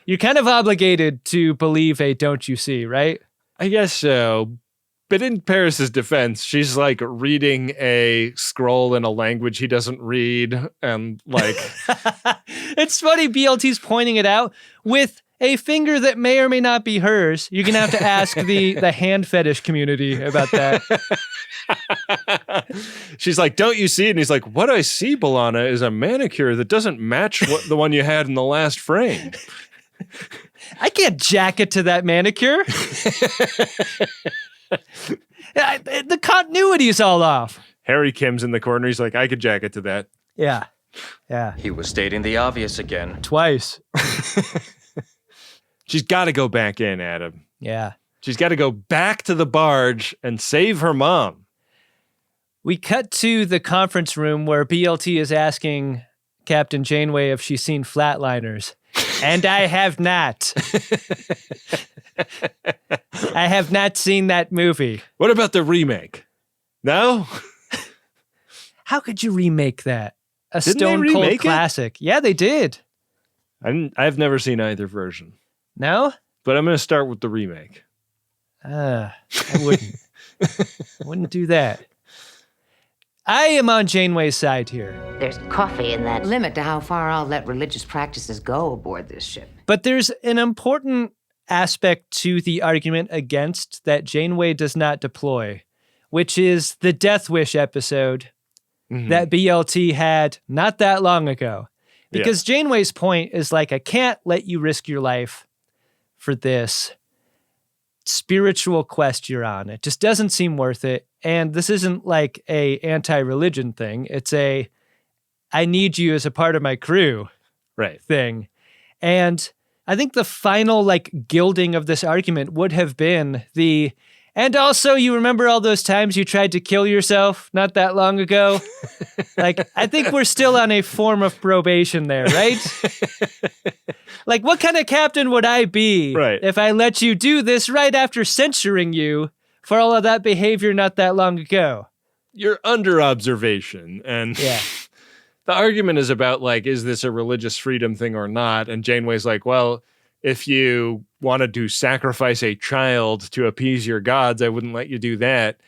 You're kind of obligated to believe a "don't you see," right? I guess so. But in Paris's defense, she's like reading a scroll in a language he doesn't read. And like, it's funny. BLT's pointing it out with a finger that may or may not be hers. You're going to have to ask the hand fetish community about that. She's like, "Don't you see?" And he's like, "What I see, B'Elanna, is a manicure that doesn't match the one you had in the last frame." I can't jack it to that manicure. The continuity is all off. Harry Kim's in the corner. He's like, "I could jack it to that." Yeah. He was stating the obvious again. Twice. She's got to go back in, Adam. Yeah. She's got to go back to the barge and save her mom. We cut to the conference room where BLT is asking Captain Janeway if she's seen Flatliners. And I have not. I have not seen that movie. What about the remake? No? How could you remake that? A Didn't Stone they Cold remake it? classic. Yeah, they did. I've never seen either version. No? But I'm going to start with the remake. I wouldn't. I wouldn't do that. I am on Janeway's side here. There's coffee in that. Limit to how far I'll let religious practices go aboard this ship. But there's an important aspect to the argument against that Janeway does not deploy, which is the Death Wish episode that BLT had not that long ago. Because Janeway's point is like, I can't let you risk your life for this spiritual quest you're on. It just doesn't seem worth it. And this isn't like a anti-religion thing. It's a, I need you as a part of my crew thing. And I think the final like gilding of this argument would have been the, and also you remember all those times you tried to kill yourself not that long ago? Like, I think we're still on a form of probation there, right? Like, what kind of captain would I be if I let you do this right after censuring you for all of that behavior not that long ago? You're under observation. And the argument is about, like, is this a religious freedom thing or not? And Janeway's like, well, if you wanted to sacrifice a child to appease your gods, I wouldn't let you do that.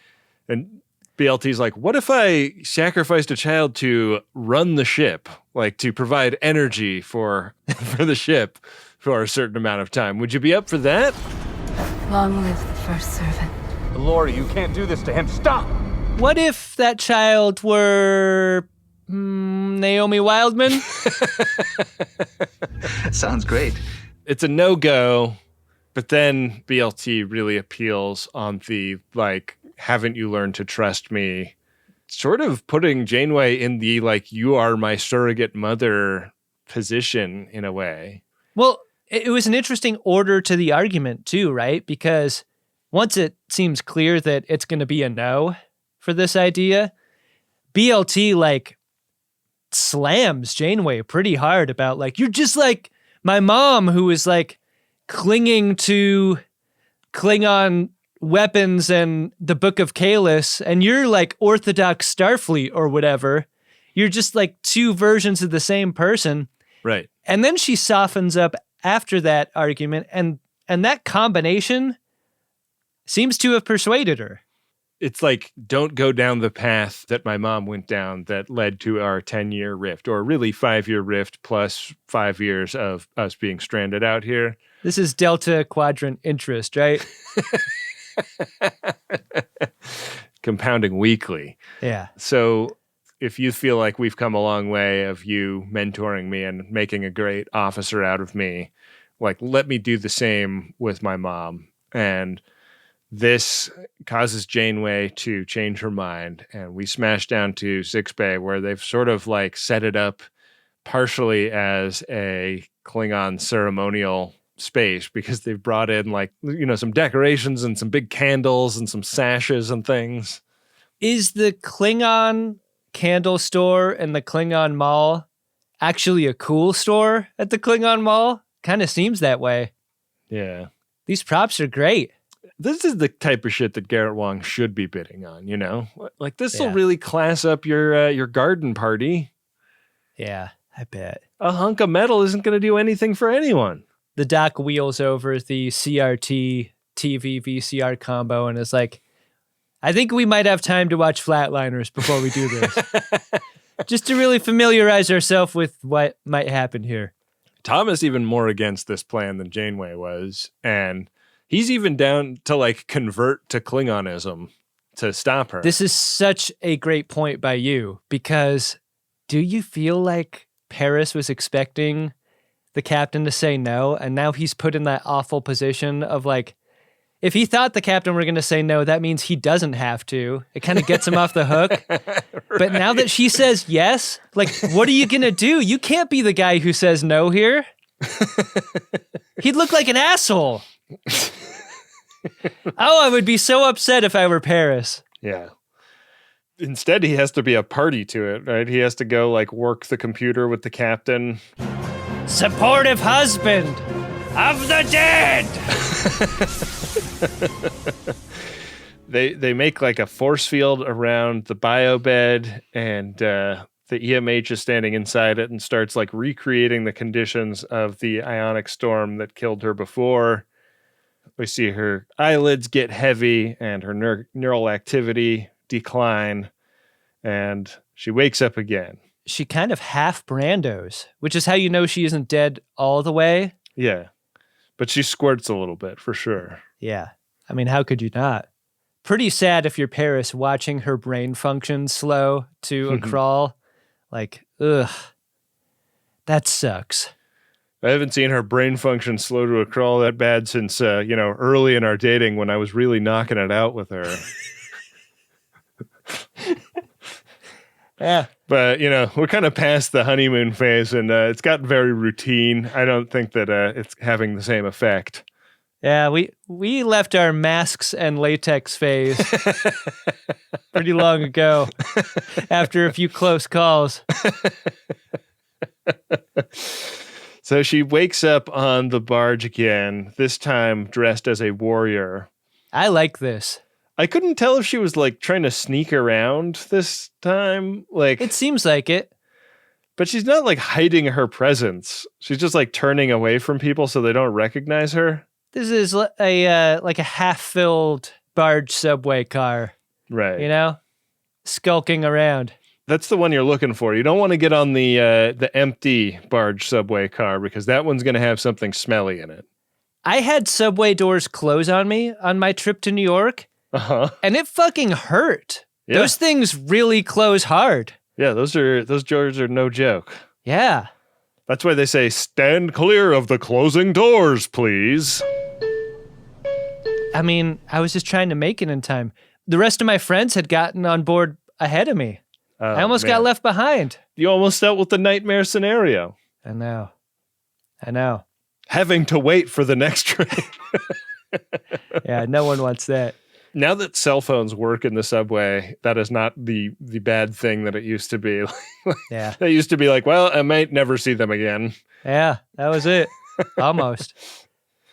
And BLT's like, what if I sacrificed a child to run the ship, like to provide energy for the ship for a certain amount of time? Would you be up for that? Long live the first servant. Laura, you can't do this to him. Stop! What if that child were Naomi Wildman? Sounds great. It's a no-go, but then BLT really appeals on the, like, haven't you learned to trust me? Sort of putting Janeway in the, like, you are my surrogate mother position in a way. Well, it was an interesting order to the argument too, right? Because once it seems clear that it's going to be a no for this idea, BLT, like, slams Janeway pretty hard about like, you're just like my mom who was like clinging to Klingon weapons and the Book of Kalis, and you're like Orthodox Starfleet or whatever. You're just like two versions of the same person. Right. And then she softens up after that argument, and that combination seems to have persuaded her. It's like, don't go down the path that my mom went down that led to our 10-year rift, or really 5-year rift plus 5 years of us being stranded out here. This is Delta Quadrant interest, right? Compounding weekly. Yeah. So if you feel like we've come a long way of you mentoring me and making a great officer out of me, like, let me do the same with my mom. And this causes Janeway to change her mind, and we smash down to Sickbay, where they've sort of like set it up partially as a Klingon ceremonial space, because they've brought in like, some decorations and some big candles and some sashes and things. Is the Klingon candle store and the Klingon Mall actually a cool store at the Klingon Mall? Kind of seems that way. Yeah. These props are great. This is the type of shit that Garrett Wang should be bidding on, Like, this will really class up your garden party. Yeah, I bet. A hunk of metal isn't going to do anything for anyone. The doc wheels over the CRT TV VCR combo and is like, I think we might have time to watch Flatliners before we do this. Just to really familiarize ourselves with what might happen here. Tom is even more against this plan than Janeway was, and he's even down to like convert to Klingonism to stop her. This is such a great point by you, because do you feel like Paris was expecting the captain to say no, and now he's put in that awful position of like, if he thought the captain were going to say no, that means he doesn't have to. It kind of gets him off the hook. Right. But now that she says yes, like, what are you going to do? You can't be the guy who says no here. He'd look like an asshole. Oh, I would be so upset if I were Paris. Yeah. Instead, he has to be a party to it, right? He has to go like work the computer with the captain. Supportive husband of the dead. They make like a force field around the bio bed, and the EMH is standing inside it and starts like recreating the conditions of the ionic storm that killed her before. We see her eyelids get heavy and her neural activity decline, and she wakes up again. She kind of half Brandos, which is how you know she isn't dead all the way. Yeah, but she squirts a little bit for sure. Yeah. I mean, how could you not? Pretty sad if you're Paris watching her brain function slow to a crawl. Like, ugh, that sucks. I haven't seen her brain function slow to a crawl that bad since, early in our dating when I was really knocking it out with her. Yeah. But, we're kind of past the honeymoon phase, and it's gotten very routine. I don't think that it's having the same effect. Yeah, we left our masks and latex phase pretty long ago after a few close calls. So she wakes up on the barge again, this time dressed as a warrior. I like this. I couldn't tell if she was like trying to sneak around this time. Like, it seems like it. But she's not like hiding her presence. She's just like turning away from people so they don't recognize her. This is a half-filled barge subway car. Right. Skulking around. That's the one you're looking for. You don't want to get on the empty barge subway car, because that one's going to have something smelly in it. I had subway doors close on me on my trip to New York. Uh-huh. And it fucking hurt. Yeah. Those things really close hard. Yeah, those doors are no joke. Yeah. That's why they say, stand clear of the closing doors, please. I mean, I was just trying to make it in time. The rest of my friends had gotten on board ahead of me. Oh, I almost got left behind. You almost dealt with the nightmare scenario. I know. Having to wait for the next train. Yeah, no one wants that. Now that cell phones work in the subway, that is not the bad thing that it used to be. Yeah. It used to be like, well, I might never see them again. Yeah, that was it. Almost.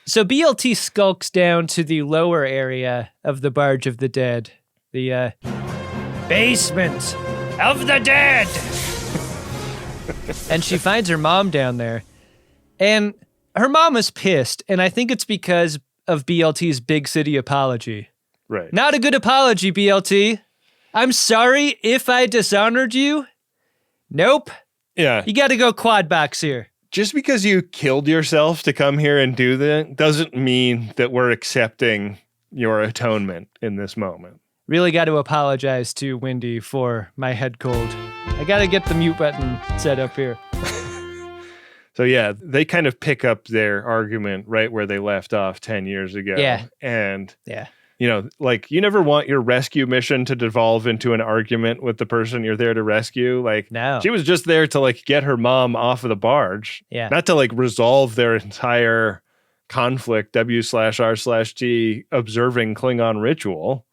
So BLT skulks down to the lower area of the Barge of the Dead. The basement of the dead. And she finds her mom down there. And her mom is pissed. And I think it's because of BLT's big city apology. Right. Not a good apology, BLT. I'm sorry if I dishonored you. Nope. Yeah. You got to go quad box here. Just because you killed yourself to come here and do that doesn't mean that we're accepting your atonement in this moment. Really got to apologize to Wendy for my head cold. I got to get the mute button set up here. So yeah, they kind of pick up their argument right where they left off 10 years ago. Yeah. And, yeah, you know, like you never want your rescue mission to devolve into an argument with the person you're there to rescue. Like, no. She was just there to like get her mom off of the barge. Yeah. Not to like resolve their entire conflict, W/R/T observing Klingon ritual.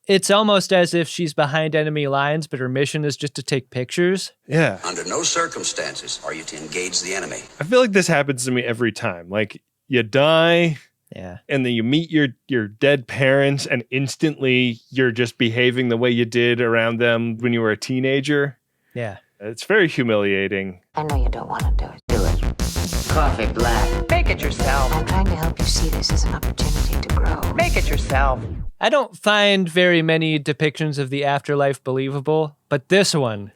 It's almost as if she's behind enemy lines, but her mission is just to take pictures. Yeah. Under no circumstances are you to engage the enemy. I feel like this happens to me every time. Like you die, yeah, and then you meet your dead parents, and instantly you're just behaving the way you did around them when you were a teenager. Yeah. It's very humiliating. I know you don't want to do it. Do it. Coffee black. Make it yourself. I'm trying to help you see this as an opportunity to grow. Make it yourself. I don't find very many depictions of the afterlife believable, but this one.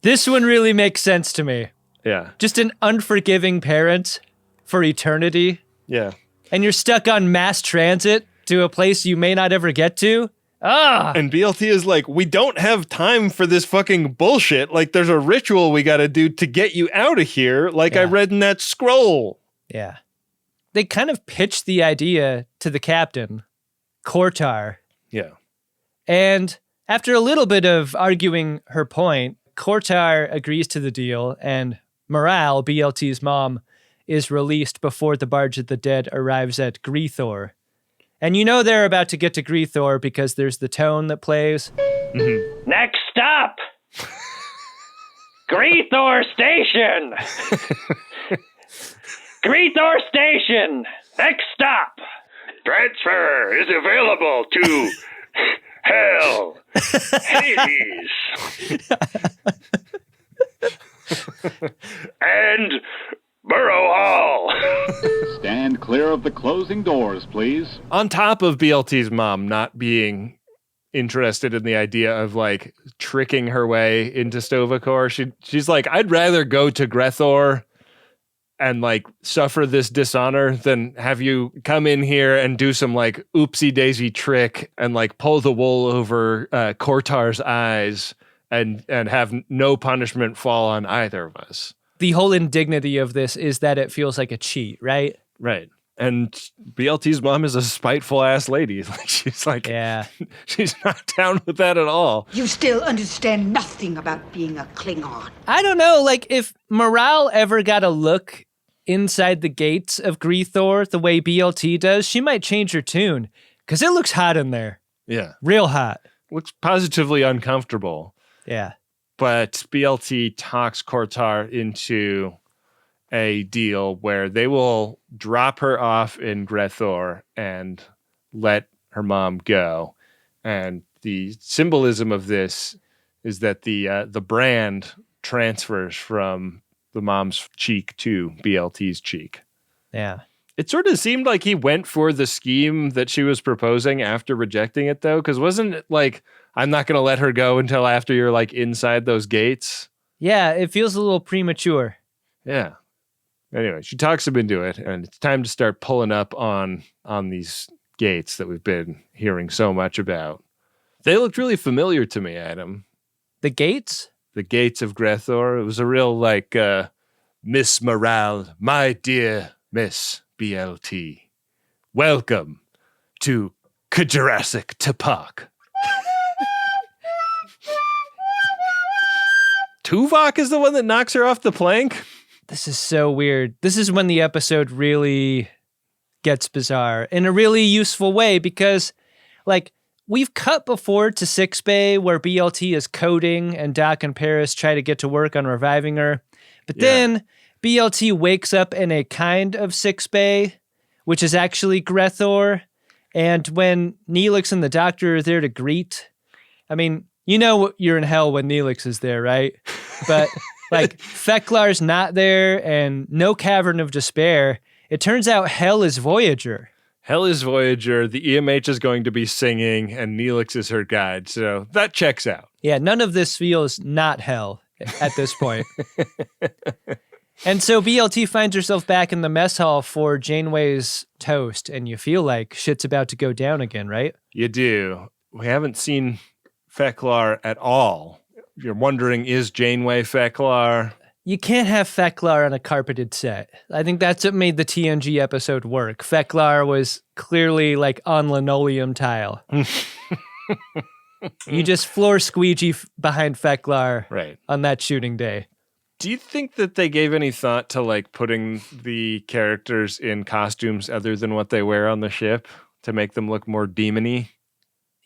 This one really makes sense to me. Yeah. Just an unforgiving parent for eternity. Yeah. And you're stuck on mass transit to a place you may not ever get to. Ah! And BLT is like, we don't have time for this fucking bullshit. Like, there's a ritual we got to do to get you out of here, like I read in that scroll. Yeah. They kind of pitched the idea to the captain, Kortar. Yeah. And after a little bit of arguing her point, Kortar agrees to the deal, and Morale, BLT's mom, is released before the Barge of the Dead arrives at Gre'thor. And you know they're about to get to Gre'thor because there's the tone that plays. Mm-hmm. Next stop! Gre'thor Station! Gre'thor Station! Next stop! Transfer is available to Hell, Hades, and Burrow Hall. Stand clear of the closing doors, please. On top of BLT's mom not being interested in the idea of like tricking her way into Stovacor, she's like, I'd rather go to Gre'thor and like suffer this dishonor than have you come in here and do some like oopsie daisy trick and like pull the wool over Kortar's eyes and have no punishment fall on either of us. The whole indignity of this is that it feels like a cheat, right? Right. And BLT's mom is a spiteful ass lady. Like she's like, yeah, she's not down with that at all. You still understand nothing about being a Klingon. I don't know, like if Morale ever got a look inside the gates of Gre'thor the way BLT does, she might change her tune because it looks hot in there. Yeah. Real hot. Looks positively uncomfortable. Yeah. But BLT talks Kortar into a deal where they will drop her off in Gre'thor and let her mom go. And the symbolism of this is that the brand transfers from the mom's cheek to BLT's cheek. Yeah. It sort of seemed like he went for the scheme that she was proposing after rejecting it, though, because wasn't it like, I'm not going to let her go until after you're like inside those gates? Yeah, it feels a little premature. Yeah. Anyway, she talks him into it, and it's time to start pulling up on these gates that we've been hearing so much about. They looked really familiar to me, Adam. The gates? The gates of Gre'thor. It was a real like, Miss Morale, my dear Miss BLT. Welcome to Jurassic Park. Tuvok is the one that knocks her off the plank? This is so weird. This is when the episode really gets bizarre in a really useful way because, like, we've cut before to Sickbay where BLT is coding and Doc and Paris try to get to work on reviving her. But then BLT wakes up in a kind of Sickbay, which is actually Gre'thor. And when Neelix and the Doctor are there to greet, I mean, you know you're in hell when Neelix is there, right? But like Fek'lhr's not there and no Cavern of Despair. It turns out hell is Voyager. Hell is Voyager, the EMH is going to be singing, and Neelix is her guide, so that checks out. Yeah, none of this feels not hell at this point. And so BLT finds herself back in the mess hall for Janeway's toast, and you feel like shit's about to go down again, right? You do. We haven't seen Fek'lhr at all. You're wondering, is Janeway Fek'lhr? You can't have Fek'lhr on a carpeted set. I think that's what made the TNG episode work. Fek'lhr was clearly like on linoleum tile. You just floor squeegee behind Fek'lhr on that shooting day. Do you think that they gave any thought to like putting the characters in costumes other than what they wear on the ship to make them look more demon-y?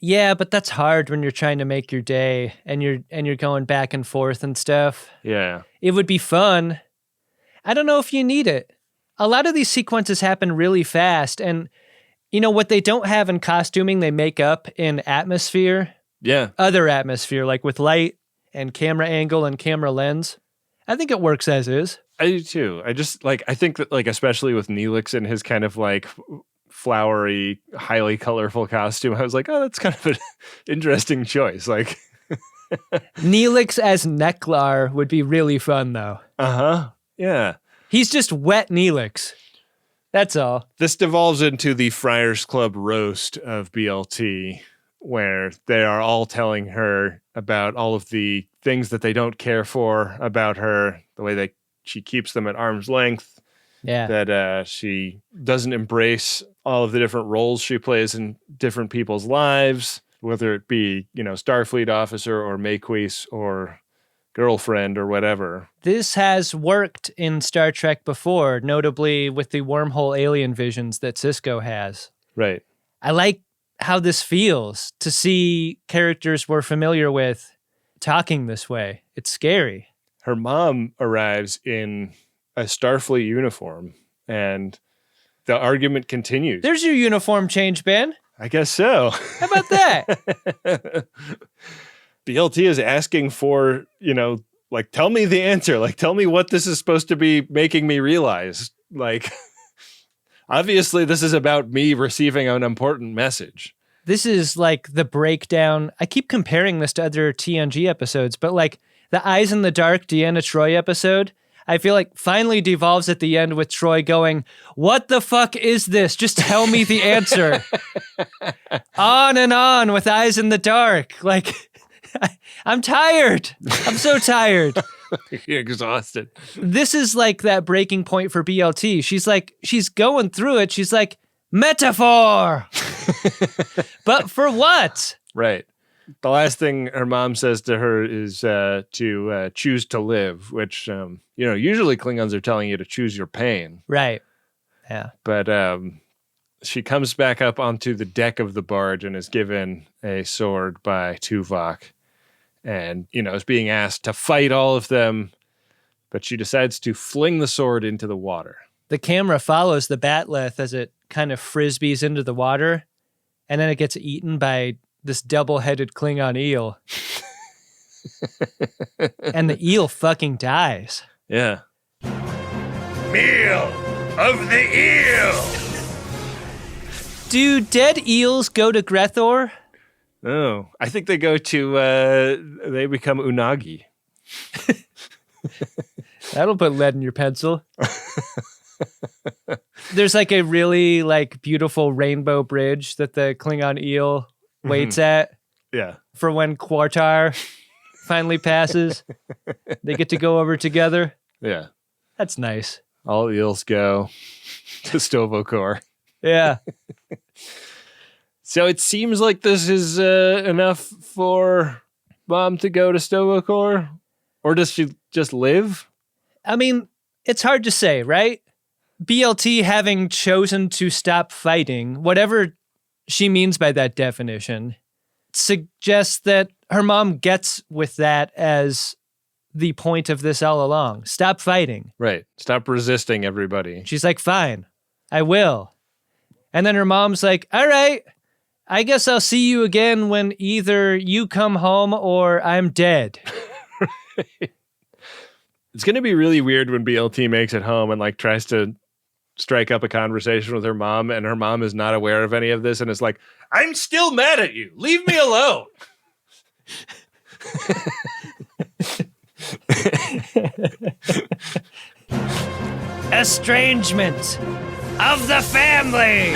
Yeah, but that's hard when you're trying to make your day and you're going back and forth and stuff. Yeah. It would be fun. I don't know if you need it. A lot of these sequences happen really fast, and you know what they don't have in costuming, they make up in atmosphere. Yeah. Other atmosphere, like with light and camera angle and camera lens. I think it works as is. I do too. I think that like, especially with Neelix and his kind of like flowery, highly colorful costume, I was like, oh, that's kind of an interesting choice. Like Neelix as Nek'lhr would be really fun though. Uh-huh. Yeah. He's just wet Neelix. That's all. This devolves into the Friars Club roast of BLT, where they are all telling her about all of the things that they don't care for about her, the way that she keeps them at arm's length, that she doesn't embrace all of the different roles she plays in different people's lives, whether it be, you know, Starfleet officer or Maquis or girlfriend or whatever. This has worked in Star Trek before, notably with the wormhole alien visions that Sisko has. Right. I like how this feels to see characters we're familiar with talking this way. It's scary. Her mom arrives in a Starfleet uniform, and the argument continues. There's your uniform change, Ben. I guess so. How about that? BLT is asking for, you know, like, tell me the answer. Like, tell me what this is supposed to be making me realize. Like, obviously, this is about me receiving an important message. This is like the breakdown. I keep comparing this to other TNG episodes, but like the Eyes in the Dark Deanna Troi episode, I feel like finally devolves at the end with Troi going, what the fuck is this? Just tell me the answer. On and on with Eyes in the Dark. Like, I'm tired. I'm so tired. You're exhausted. This is like that breaking point for BLT. She's going through it. She's like, metaphor. But for what? Right. The last thing her mom says to her is to choose to live, which, you know, usually Klingons are telling you to choose your pain. Right. Yeah. But she comes back up onto the deck of the barge and is given a sword by Tuvok. And, you know, is being asked to fight all of them. But she decides to fling the sword into the water. The camera follows the bat'leth as it kind of frisbees into the water. And then it gets eaten by this double-headed Klingon eel. And the eel fucking dies. Yeah. Meal of the eel! Do dead eels go to Gre'thor? Oh, I think they go to, they become unagi. That'll put lead in your pencil. There's like a really like beautiful rainbow bridge that the Klingon eel waits at. Yeah. For when Kortar finally passes. They get to go over together. Yeah. That's nice. All eels go to Stovokor. Yeah. So it seems like this is enough for Mom to go to Stovokor? Or does she just live? I mean, it's hard to say, right? BLT having chosen to stop fighting, whatever she means by that definition, suggests that her mom gets with that as the point of this all along. Stop fighting. Right. Stop resisting everybody. She's like, fine, I will. And then her mom's like, all right, I guess I'll see you again when either you come home or I'm dead. It's going to be really weird when BLT makes it home and like tries to strike up a conversation with her mom, and her mom is not aware of any of this and is like, I'm still mad at you. Leave me alone. Estrangement of the family.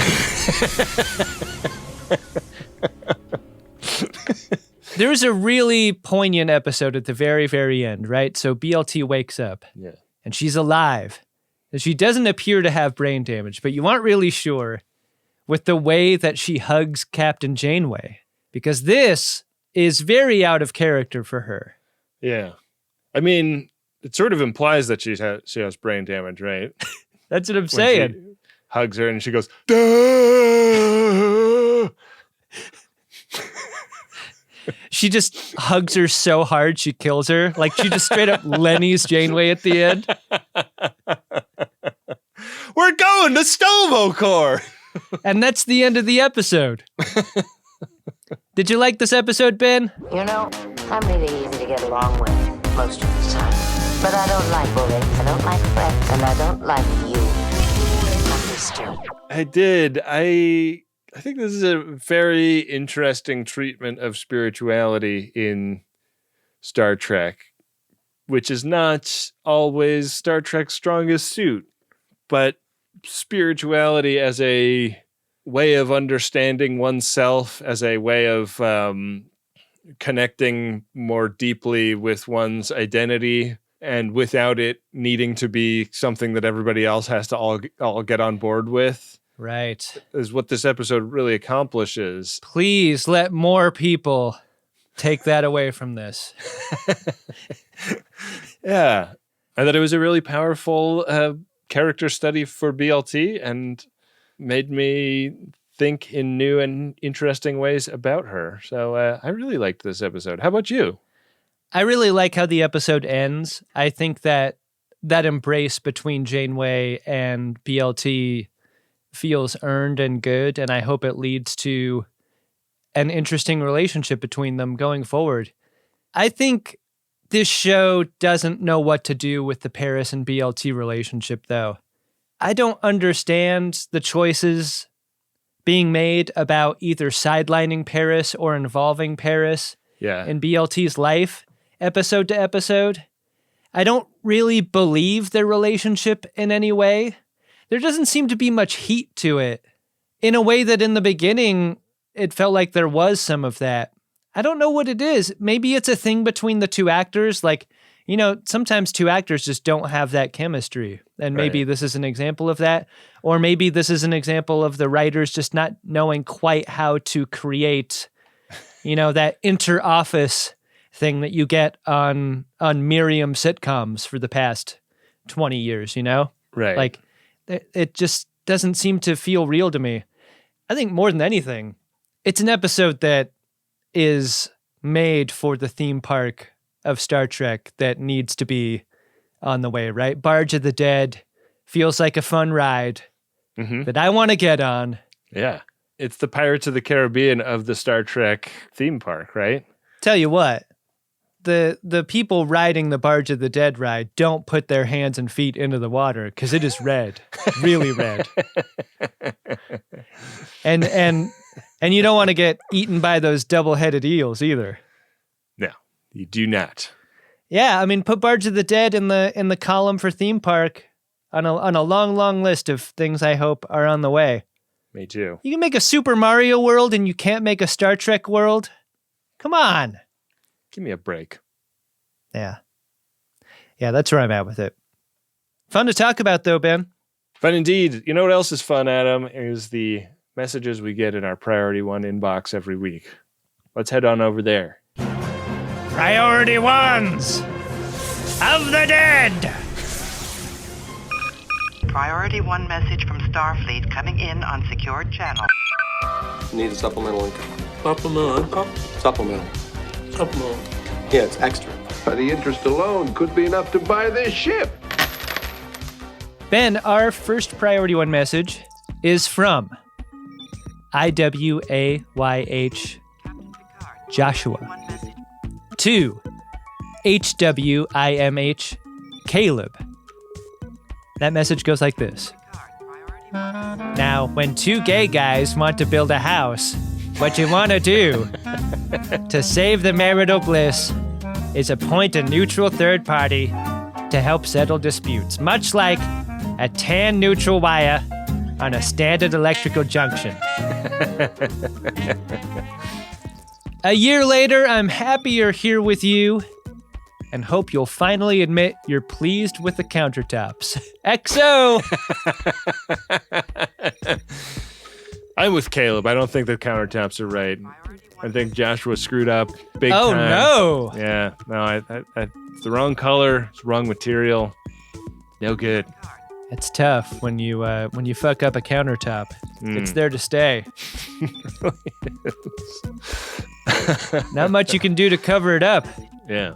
There was a really poignant episode at the very, very end, right? So BLT wakes up, and she's alive. And she doesn't appear to have brain damage, but you aren't really sure with the way that she hugs Captain Janeway, because this is very out of character for her. Yeah. I mean, it sort of implies that she has brain damage, right? That's what I'm saying. She hugs her and she goes, duh! She just hugs her so hard she kills her. Like she just straight up Lenny's Janeway at the end. We're going to Stovokor! And that's the end of the episode. Did you like this episode, Ben? You know, I'm really easy to get along with most of the time. But I don't like bullying, I don't like threats, and I don't like you. Understood. I did. I think this is a very interesting treatment of spirituality in Star Trek, which is not always Star Trek's strongest suit, but spirituality as a way of understanding oneself, as a way of connecting more deeply with one's identity, and without it needing to be something that everybody else has to all get on board with. Right. Is what this episode really accomplishes. Please let more people take that away from this. Yeah. I thought it was a really powerful character study for BLT and made me think in new and interesting ways about her. So I really liked this episode. How about you? I really like how the episode ends. I think that embrace between Janeway and BLT feels earned and good, and I hope it leads to an interesting relationship between them going forward. I think this show doesn't know what to do with the Paris and BLT relationship, though. I don't understand the choices being made about either sidelining Paris or involving Paris in BLT's life, episode to episode. I don't really believe their relationship in any way. There doesn't seem to be much heat to it, in a way that in the beginning, it felt like there was some of that. I don't know what it is. Maybe it's a thing between the two actors. Like, you know, sometimes two actors just don't have that chemistry. And maybe this is an example of that. Or maybe this is an example of the writers just not knowing quite how to create, you know, that inter-office thing that you get on Miriam sitcoms for the past 20 years, you know? Right. Like, it just doesn't seem to feel real to me. I think more than anything, it's an episode that is made for the theme park of Star Trek that needs to be on the way, right? Barge of the Dead feels like a fun ride that I want to get on. Yeah. It's the Pirates of the Caribbean of the Star Trek theme park, right? Tell you what, the people riding the Barge of the Dead ride don't put their hands and feet into the water because it is red, really red. And you don't want to get eaten by those double-headed eels either. No, you do not. Yeah, I mean, put Barge of the Dead in the column for theme park on a long, long list of things I hope are on the way. Me too. You can make a Super Mario world and you can't make a Star Trek world? Come on. Give me a break. Yeah. Yeah, that's where I'm at with it. Fun to talk about, though, Ben. Fun indeed. You know what else is fun, Adam? Is the messages we get in our Priority One inbox every week. Let's head on over there. Priority Ones of the Dead. Priority 1 message from Starfleet coming in on secured channel. Need a supplemental income. Supplemental income? Supplemental. Supplemental. Yeah, it's extra. The interest alone could be enough to buy this ship. Ben, our first priority 1 message is from IWAYH Joshua to HWIMH Caleb. That message goes like this. Now, when two gay guys want to build a house, what you want to do to save the marital bliss is appoint a neutral third party to help settle disputes, much like a tan neutral wire on a standard electrical junction. A year later, I'm happy you're here with you and hope you'll finally admit you're pleased with the countertops. XO! I'm with Caleb. I don't think the countertops are right. I think Joshua screwed up big time. Oh, no. Yeah. No, it's the wrong color. It's the wrong material. No good. It's tough when you fuck up a countertop. It's there to stay. Not much you can do to cover it up. Yeah.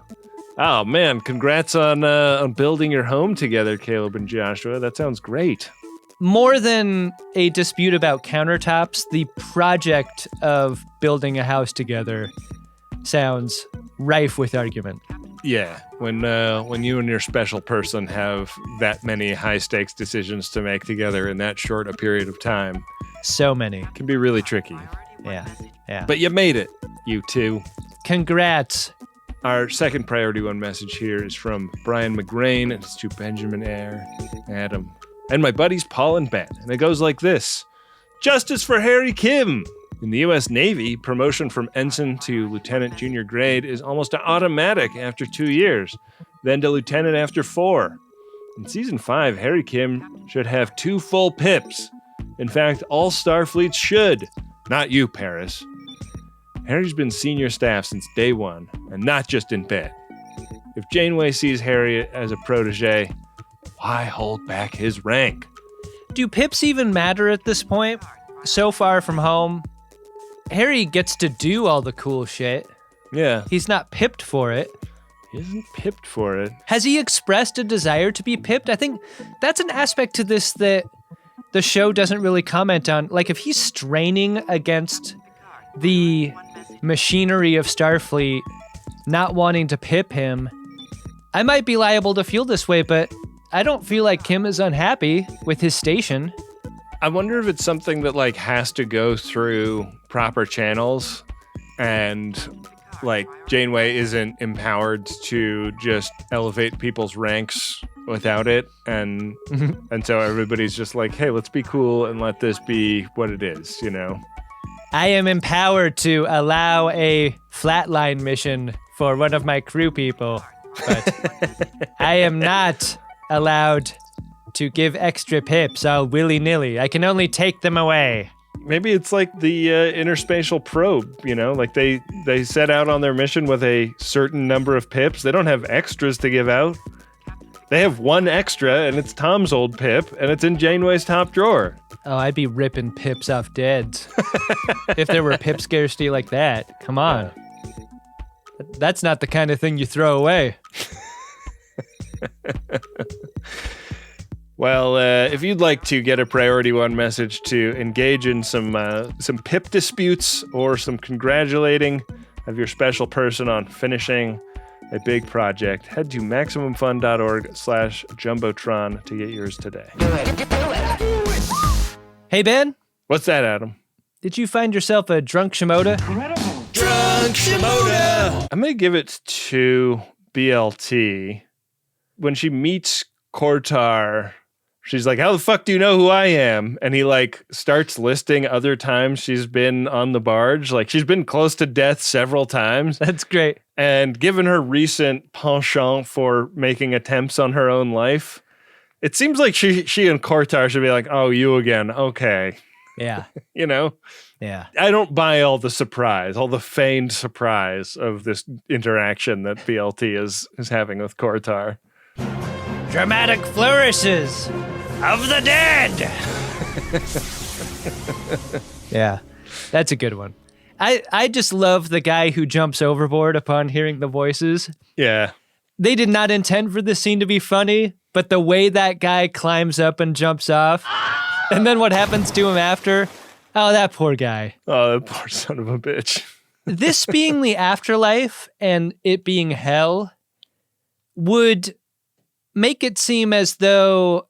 Oh man, congrats on building your home together, Caleb and Joshua. That sounds great. More than a dispute about countertops, the project of building a house together sounds rife with argument. Yeah, when you and your special person have that many high-stakes decisions to make together in that short a period of time. So many. Can be really tricky. Yeah. But you made it, you two. Congrats. Our second priority 1 message here is from Brian McGrain, and it's to Benjamin Eyre, Adam, and my buddies Paul and Ben. And it goes like this. Justice for Harry Kim! In the U.S. Navy, promotion from ensign to lieutenant junior grade is almost automatic after 2 years, then to lieutenant after 4. In Season 5, Harry Kim should have 2 full pips. In fact, all Starfleets should. Not you, Paris. Harry's been senior staff since day 1, and not just in bed. If Janeway sees Harry as a protege, why hold back his rank? Do pips even matter at this point? So far from home, Harry gets to do all the cool shit. Yeah. He's not pipped for it. He isn't pipped for it. Has he expressed a desire to be pipped? I think that's an aspect to this that the show doesn't really comment on. Like, if he's straining against the machinery of Starfleet, not wanting to pip him, I might be liable to feel this way, but I don't feel like Kim is unhappy with his station. I wonder if it's something that like has to go through proper channels, and like Janeway isn't empowered to just elevate people's ranks without it, and so everybody's just like, hey, let's be cool and let this be what it is, you know? I am empowered to allow a flatline mission for one of my crew people, but I am not allowed to give extra pips all willy-nilly. I can only take them away. Maybe it's like the interspatial probe, you know? Like they set out on their mission with a certain number of pips. They don't have extras to give out. They have 1 extra, and it's Tom's old pip, and it's in Janeway's top drawer. Oh, I'd be ripping pips off deads. If there were pip scarcity like that. Come on. That's not the kind of thing you throw away. Well, if you'd like to get a priority 1 message to engage in some pip disputes or some congratulating of your special person on finishing a big project, head to MaximumFun.org/Jumbotron to get yours today. Hey, Ben? What's that, Adam? Did you find yourself a drunk Shimoda? Drunk Shimoda! I'm going to give it to BLT. When she meets Kortar, she's like, how the fuck do you know who I am? And he like starts listing other times she's been on the barge. Like she's been close to death several times. That's great. And given her recent penchant for making attempts on her own life, it seems like she and Kortar should be like, oh, you again. Okay. Yeah. You know? Yeah. I don't buy all the surprise, all the feigned surprise of this interaction that BLT is having with Kortar. Dramatic flourishes. of the dead. Yeah, that's a good one. I just love the guy who jumps overboard upon hearing the voices. Yeah. They did not intend for this scene to be funny, but the way that guy climbs up and jumps off, and then what happens to him after, oh, that poor guy. Oh, that poor son of a bitch. This being the afterlife and it being hell would make it seem as though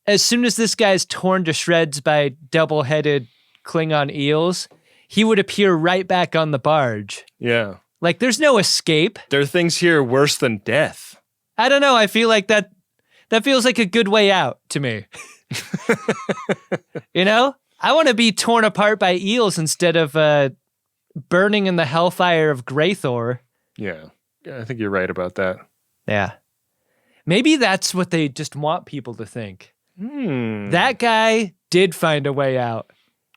as soon as this guy's torn to shreds by double-headed Klingon eels, he would appear right back on the barge. Yeah. Like, there's no escape. There are things here worse than death. I don't know. I feel like that feels like a good way out to me. You know? I want to be torn apart by eels instead of burning in the hellfire of Gre'thor. Yeah. I think you're right about that. Yeah. Maybe that's what they just want people to think. That guy did find a way out.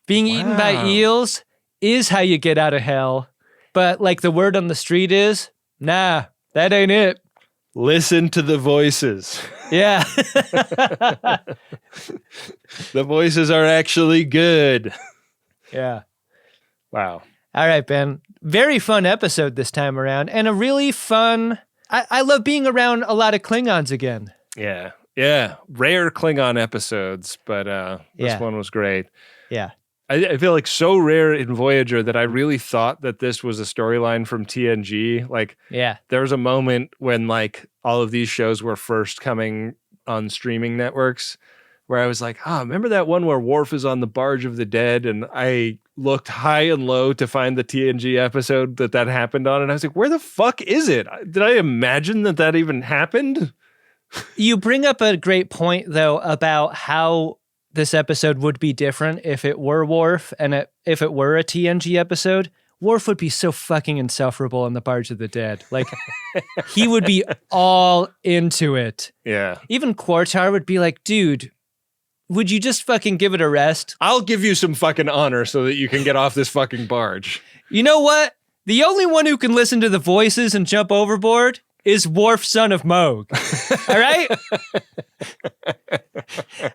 Being eaten by eels is how you get out of hell. But like the word on the street is, nah, that ain't it. Listen to the voices. Yeah. The voices are actually good. Yeah. Wow. All right, Ben. Very fun episode this time around. And a really fun... I love being around a lot of Klingons again. Yeah. Yeah. Rare Klingon episodes, but this one was great. Yeah. I feel like so rare in Voyager that I really thought that this was a storyline from TNG. Like, there was a moment when like all of these shows were first coming on streaming networks where I was like, remember that one where Worf is on the barge of the dead? And I looked high and low to find the TNG episode that happened on. And I was like, where the fuck is it? Did I imagine that even happened? You bring up a great point, though, about how this episode would be different if it were Worf and if it were a TNG episode. Worf would be so fucking insufferable on the barge of the dead. Like, he would be all into it. Yeah. Even Kortar would be like, dude, would you just fucking give it a rest? I'll give you some fucking honor so that you can get off this fucking barge. You know what? The only one who can listen to the voices and jump overboard is Worf, son of Moog. All right?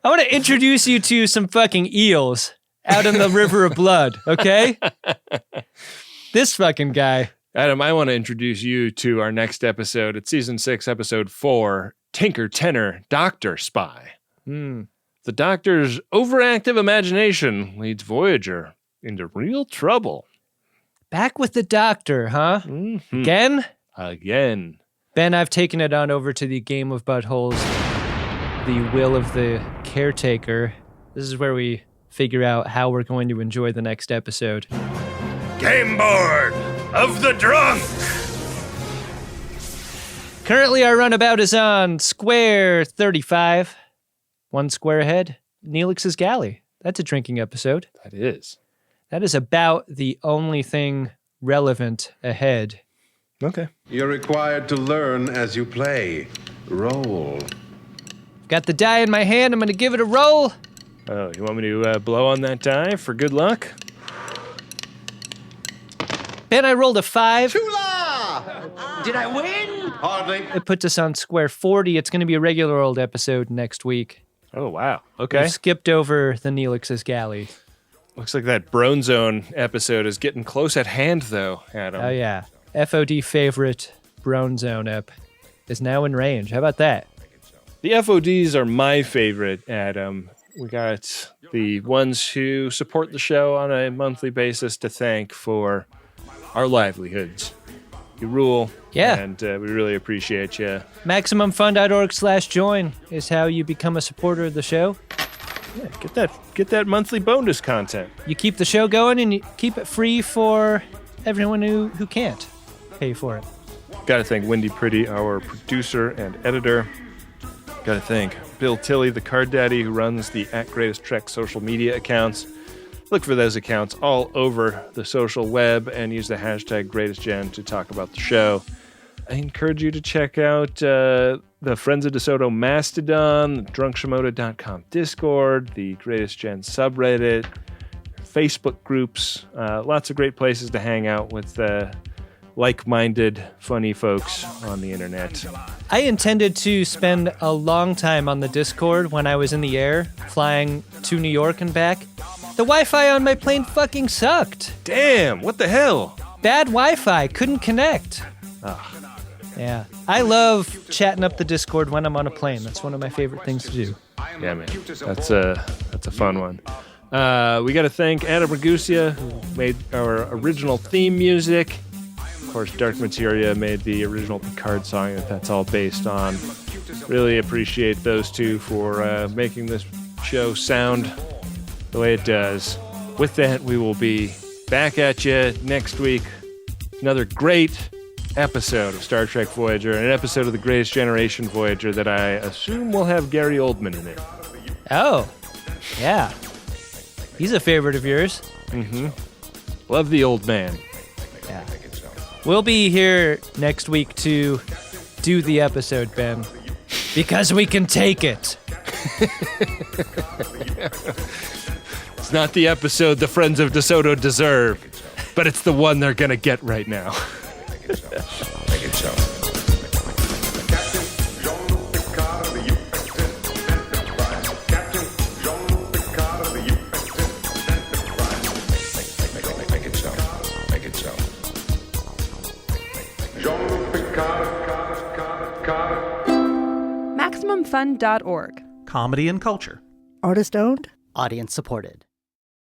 I want to introduce you to some fucking eels out in the river of blood, okay? This fucking guy. Adam, I want to introduce you to our next episode. It's season 6, episode 4, Tinker Tenor Doctor Spy. The Doctor's overactive imagination leads Voyager into real trouble. Back with the Doctor, huh? Mm-hmm. Again? Ben, I've taken it on over to the Game of Buttholes, the will of the caretaker. This is where we figure out how we're going to enjoy the next episode. Game board of the drunk. Currently, our runabout is on square 35. 1 square ahead, Neelix's galley. That's a drinking episode. That is. That is about the only thing relevant ahead. Okay. You're required to learn as you play. Roll. Got the die in my hand. I'm going to give it a roll. Oh, you want me to blow on that die for good luck? Ben, I rolled a 5. Chula! Did I win? Hardly. It puts us on square 40. It's going to be a regular old episode next week. Oh, wow. Okay. We've skipped over the Neelix's galley. Looks like that Brone Zone episode is getting close at hand, though, Adam. Oh, yeah. FOD favorite Brone Zone ep is now in range. How about that? The FODs are my favorite, Adam. We got the ones who support the show on a monthly basis to thank for our livelihoods. You rule. Yeah. And we really appreciate you. MaximumFun.org/join is how you become a supporter of the show. Yeah, get that monthly bonus content. You keep the show going and you keep it free for everyone who can't pay for it. Got to thank Wendy Pretty, our producer and editor. Got to thank Bill Tilley, the card daddy who runs the @GreatestTrek social media accounts. Look for those accounts all over the social web and use the hashtag GreatestGen to talk about the show. I encourage you to check out the Friends of DeSoto Mastodon, the DrunkShimoda.com Discord, the Greatest Gen subreddit, Facebook groups. Lots of great places to hang out with like-minded, funny folks on the internet. I intended to spend a long time on the Discord when I was in the air, flying to New York and back. The Wi-Fi on my plane fucking sucked. Damn, what the hell? Bad Wi-Fi, couldn't connect. Yeah, I love chatting up the Discord when I'm on a plane. That's one of my favorite things to do. Yeah, man, that's a fun one. We got to thank Adam Ragusia, who made our original theme music. Of course, Dark Materia made the original Picard song that's all based on. Really appreciate those two for making this show sound the way it does. With that, we will be back at you next week. Another great episode of Star Trek Voyager, and an episode of the Greatest Generation Voyager that I assume will have Gary Oldman in it. Oh, yeah. He's a favorite of yours. Mm-hmm. Love the old man. Yeah. We'll be here next week to do the episode, Ben, because we can take it. It's not the episode the friends of DeSoto deserve, but it's the one they're gonna get right now. Make it so. MaximumFun.org. Comedy and culture. Artist owned. Audience supported.